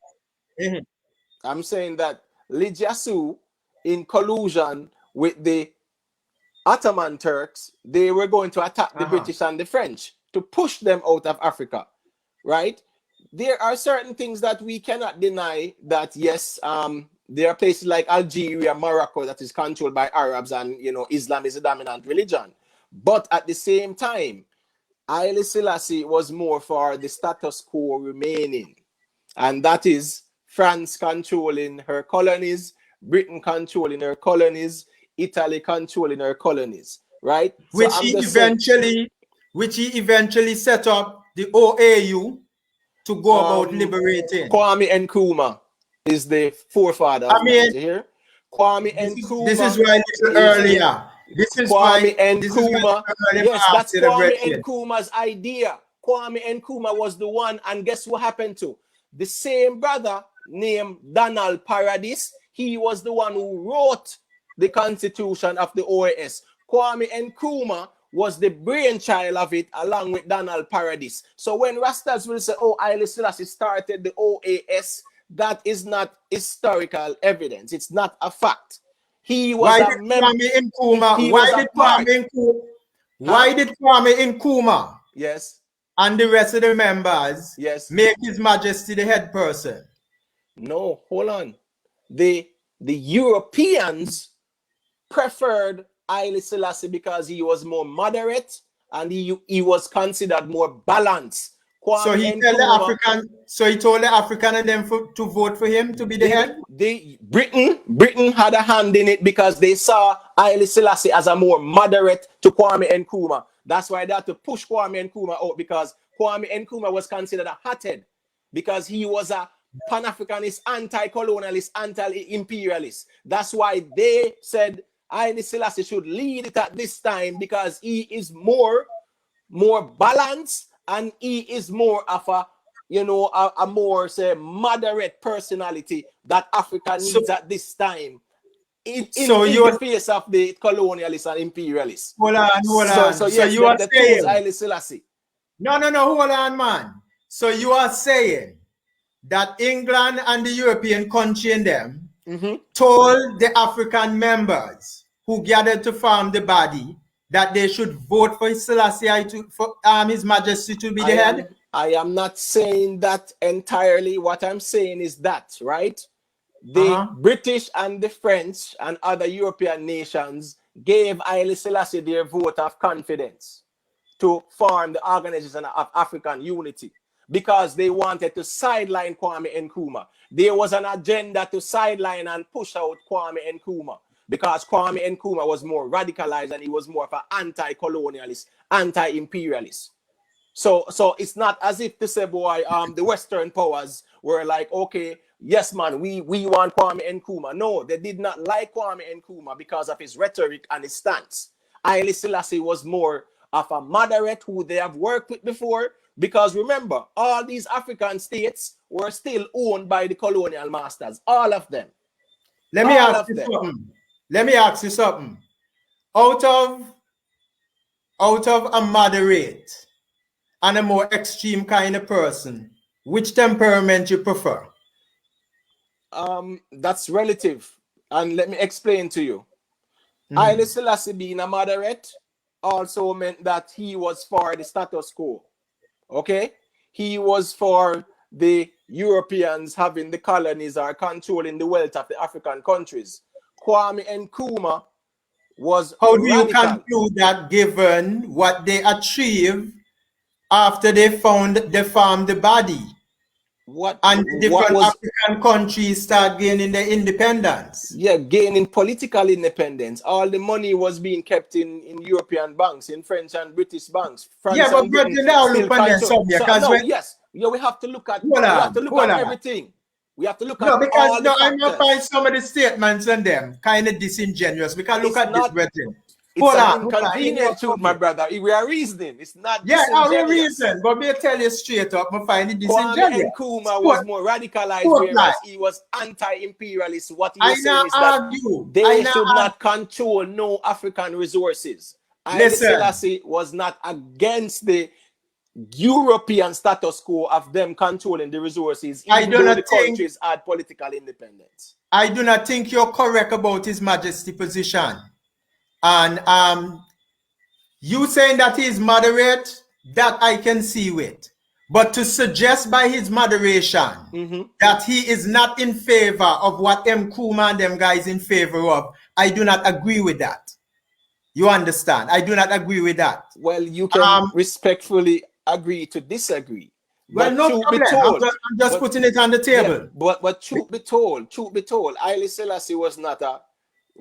I'm saying that Lydia Sue, in collusion with the Ottoman Turks, they were going to attack the British and the French to push them out of Africa, right? There are certain things that we cannot deny that, yes, there are places like Algeria, Morocco that is controlled by Arabs, and, you know, Islam is a dominant religion. But at the same time, Haile Selassie was more for the status quo remaining. And that is France controlling her colonies, Britain controlling her colonies, Italy controlling her colonies, right? Which he eventually set up the OAU to go about liberating. Kwame Nkrumah is the forefather. I mean, here. Kwame Nkrumah. This is why a little earlier. This is Kwame Nkrumah. Yes, that's Kwame Nkrumah's Nkrumah's idea. Kwame Nkrumah was the one, and guess what happened to the same brother named Donald Paradis? He was the one who wrote the constitution of the OAS. Kwame Nkrumah was the brainchild of it, along with Donald Paradis. So when Rastas will say, oh, Haile Selassie started the OAS, that is not historical evidence. It's not a fact. He was a member. Why did Kwame Nkrumah, yes, and the rest of the members, yes, make His Majesty the head person? No, hold on. The Europeans preferred Haile Selassie because he was more moderate and he was considered more balanced. So he Kwame tell the Nkrumah, African. So he told the African and them to vote for him to be the head. Britain had a hand in it because they saw Haile Selassie as a more moderate to Kwame Nkrumah. That's why they had to push Kwame Nkrumah out, because Kwame Nkrumah was considered a hothead because he was a Pan-Africanist, anti-colonialist, anti-imperialist. That's why they said Haile Selassie should lead it at this time, because he is more balanced and he is more of a, you know, a more, say, moderate personality that Africa needs at this time in the face of the colonialists and imperialists. Hold on. So yes, you are the saying chose Haile Selassie. No, hold on, man. So you are saying that England and the European country in them told the African members who gathered to form the body that they should vote for Selassie I for His Majesty to be the head? I am not saying that entirely. What I'm saying is that, right? The British and the French and other European nations gave Haile Selassie their vote of confidence to form the Organization of African Unity, because they wanted to sideline Kwame Nkrumah. There was an agenda to sideline and push out Kwame Nkrumah, because Kwame Nkrumah was more radicalized and he was more of an anti-colonialist, anti-imperialist. So it's not as if to say, boy, the Western powers were like, okay, yes, man, we want Kwame Nkrumah. No, they did not like Kwame Nkrumah because of his rhetoric and his stance. Haile Selassie was more of a moderate who they have worked with before, because remember, all these African states were still owned by the colonial masters, all of them. Let me ask you something. Out of a moderate and a more extreme kind of person, which temperament you prefer? That's relative, and let me explain to you. Haile Selassie being a moderate also meant that he was for the status quo. Okay, he was for the Europeans having the colonies or controlling the wealth of the African countries. Kwame Nkrumah was How do you radical. conclude that, given what they achieved after they formed the body? And different African countries start gaining their independence. Yeah, gaining political independence. All the money was being kept in European banks, in French and British banks. France but now look on them somewhere. We have to look at everything. We have to look at all the factors. I'm not find some of the statements and them kind of disingenuous. We can look at this, brethren. It's an inconvenient truth, my brother. We are reasoning. It's not disingenuous. Yeah, we reason. But me tell you straight up, I find it disingenuous. Kwame Nkrumah was more radicalized, whereas he was anti-imperialist. What he was saying is that they should not control no African resources. Haile Selassie was not against the European status quo of them controlling the resources, even though the countries had political independence. I do not think you're correct about His Majesty position. And you saying that he is moderate, that I can see with. But to suggest by his moderation that he is not in favor of what Nkrumah and them guys in favor of, I do not agree with that. You understand? I do not agree with that. Well, you can respectfully agree to disagree. Well, no problem. I'm just putting it on the table. Yeah, but truth be told, Haile Selassie was not a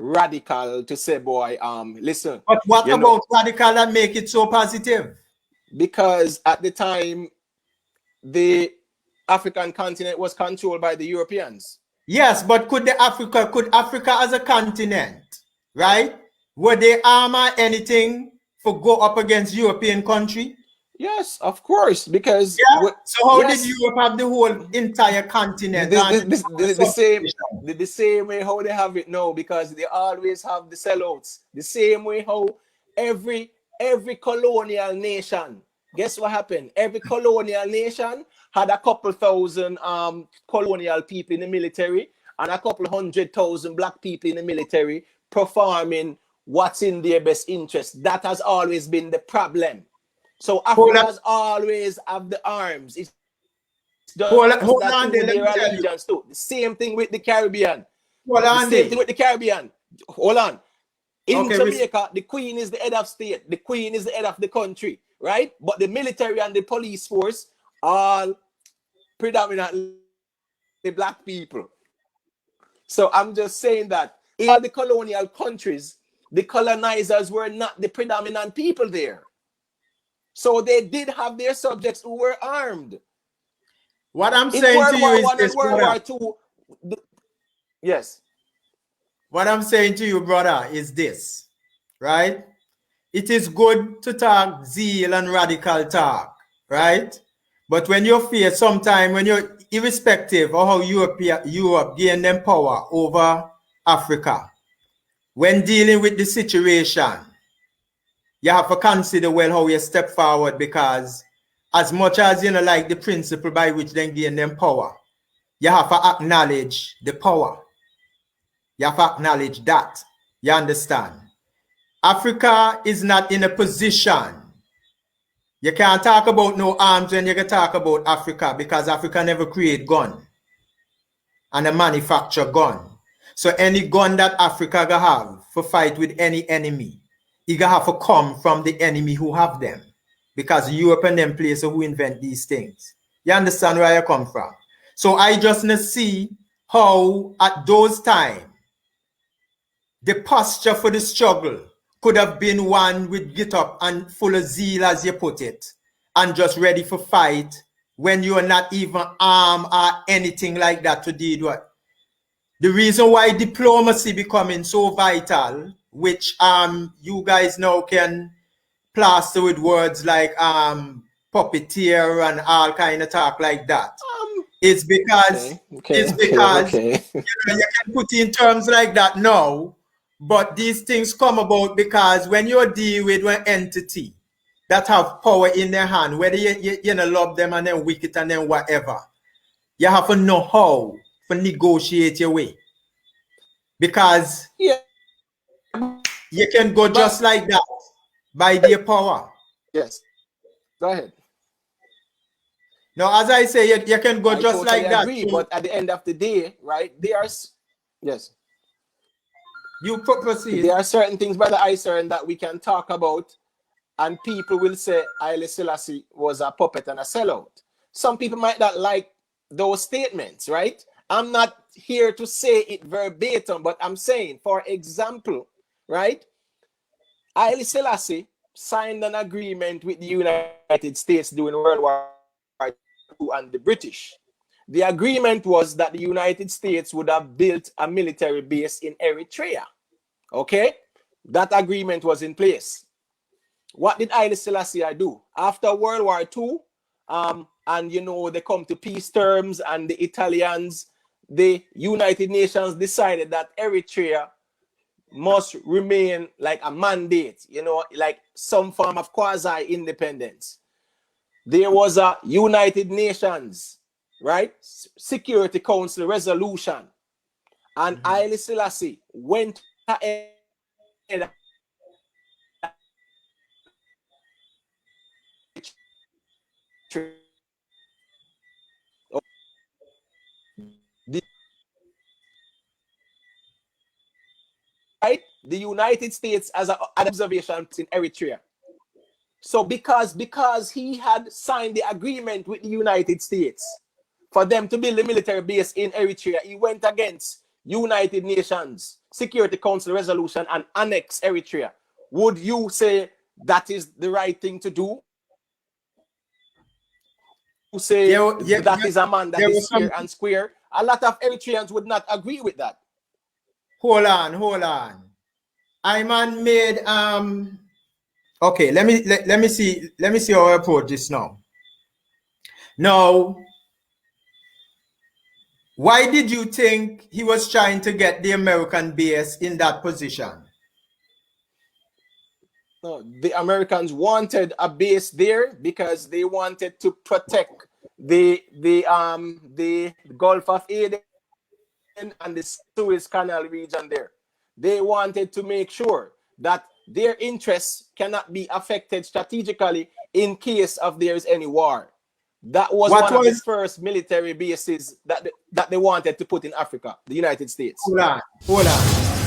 radical to say, boy, listen. But what about radical that make it so positive? Because at the time, the African continent was controlled by the Europeans. Yes, but could Africa as a continent, right? Would they armor anything for go up against European country? Yes, of course, because so how did Europe have the whole entire continent? The same way how they have it now, because they always have the sellouts. The same way how every colonial nation, guess what happened? Every colonial nation had a couple thousand colonial people in the military and a couple 100,000 black people in the military performing what's in their best interest. That has always been the problem. So Africans always have the arms. It's just hold on, the same thing with the Caribbean. Hold on. In Jamaica, the Queen is the head of state. The Queen is the head of the country, right? But the military and the police force all predominantly black people. So I'm just saying that in all the colonial countries, the colonizers were not the predominant people there. So they did have their subjects who were armed. What I'm In saying to World you War is One this, and World brother. War Two, yes. What I'm saying to you, brother, is this, right? It is good to talk zeal and radical talk, right? But when you fear sometime, when you're irrespective of how Europe gain them power over Africa, when dealing with the situation, you have to consider well how you step forward, because as much as you know, like the principle by which they gain them power, you have to acknowledge the power. You have to acknowledge that. You understand? Africa is not in a position. You can't talk about no arms when you can talk about Africa, because Africa never create gun and a manufacture gun. So any gun that Africa ga have for fight with any enemy, it ga have to come from the enemy who have them, because Europe and them places who invent these things. You understand where I come from? So I just not see how at those times the posture for the struggle could have been one with get up and full of zeal, as you put it, and just ready for fight when you are not even armed or anything like that to deal with. The reason why diplomacy becoming so vital, which you guys now can plaster with words like puppeteer and all kind of talk like that, is because you can put in terms like that now. But these things come about because when you deal with an entity that have power in their hand, whether you know, love them and then wicked and then whatever, you have to know how to negotiate your way. Because you can go just like that by their power. Yes. Go ahead. Now, as I say, you can go just totally like that. Agree, but at the end of the day, right, yes. You proceed. There are certain things, Brother Iscern, that we can talk about, and people will say Haile Selassie was a puppet and a sellout. Some people might not like those statements, right? I'm not here to say it verbatim, but I'm saying, for example, right, Haile Selassie signed an agreement with the United States during World War II and the British. The agreement was that the United States would have built a military base in Eritrea. Okay? That agreement was in place. What did Haile Selassie I do? After World War II, and you know, they come to peace terms, and the Italians, the United Nations decided that Eritrea must remain like a mandate, you know, like some form of quasi-independence. There was a United Nations, right, Security Council resolution, and Haile Selassie went ahead the United States as an observation in Eritrea. So because he had signed the agreement with the United States for them to build a military base in Eritrea, he went against United Nations Security Council resolution and annexed Eritrea. Would you say that is the right thing to do? You say that is a man that is fair and square? A lot of Eritreans would not agree with that. Hold on. I man made okay, let me see how I approach this now. Now, why did you think he was trying to get the American base in that position? No, the Americans wanted a base there because they wanted to protect the Gulf of Aden and the Suez Canal region there. They wanted to make sure that their interests cannot be affected strategically in case of there is any war. That was one of the first military bases that they wanted to put in Africa, the United States. Hold on.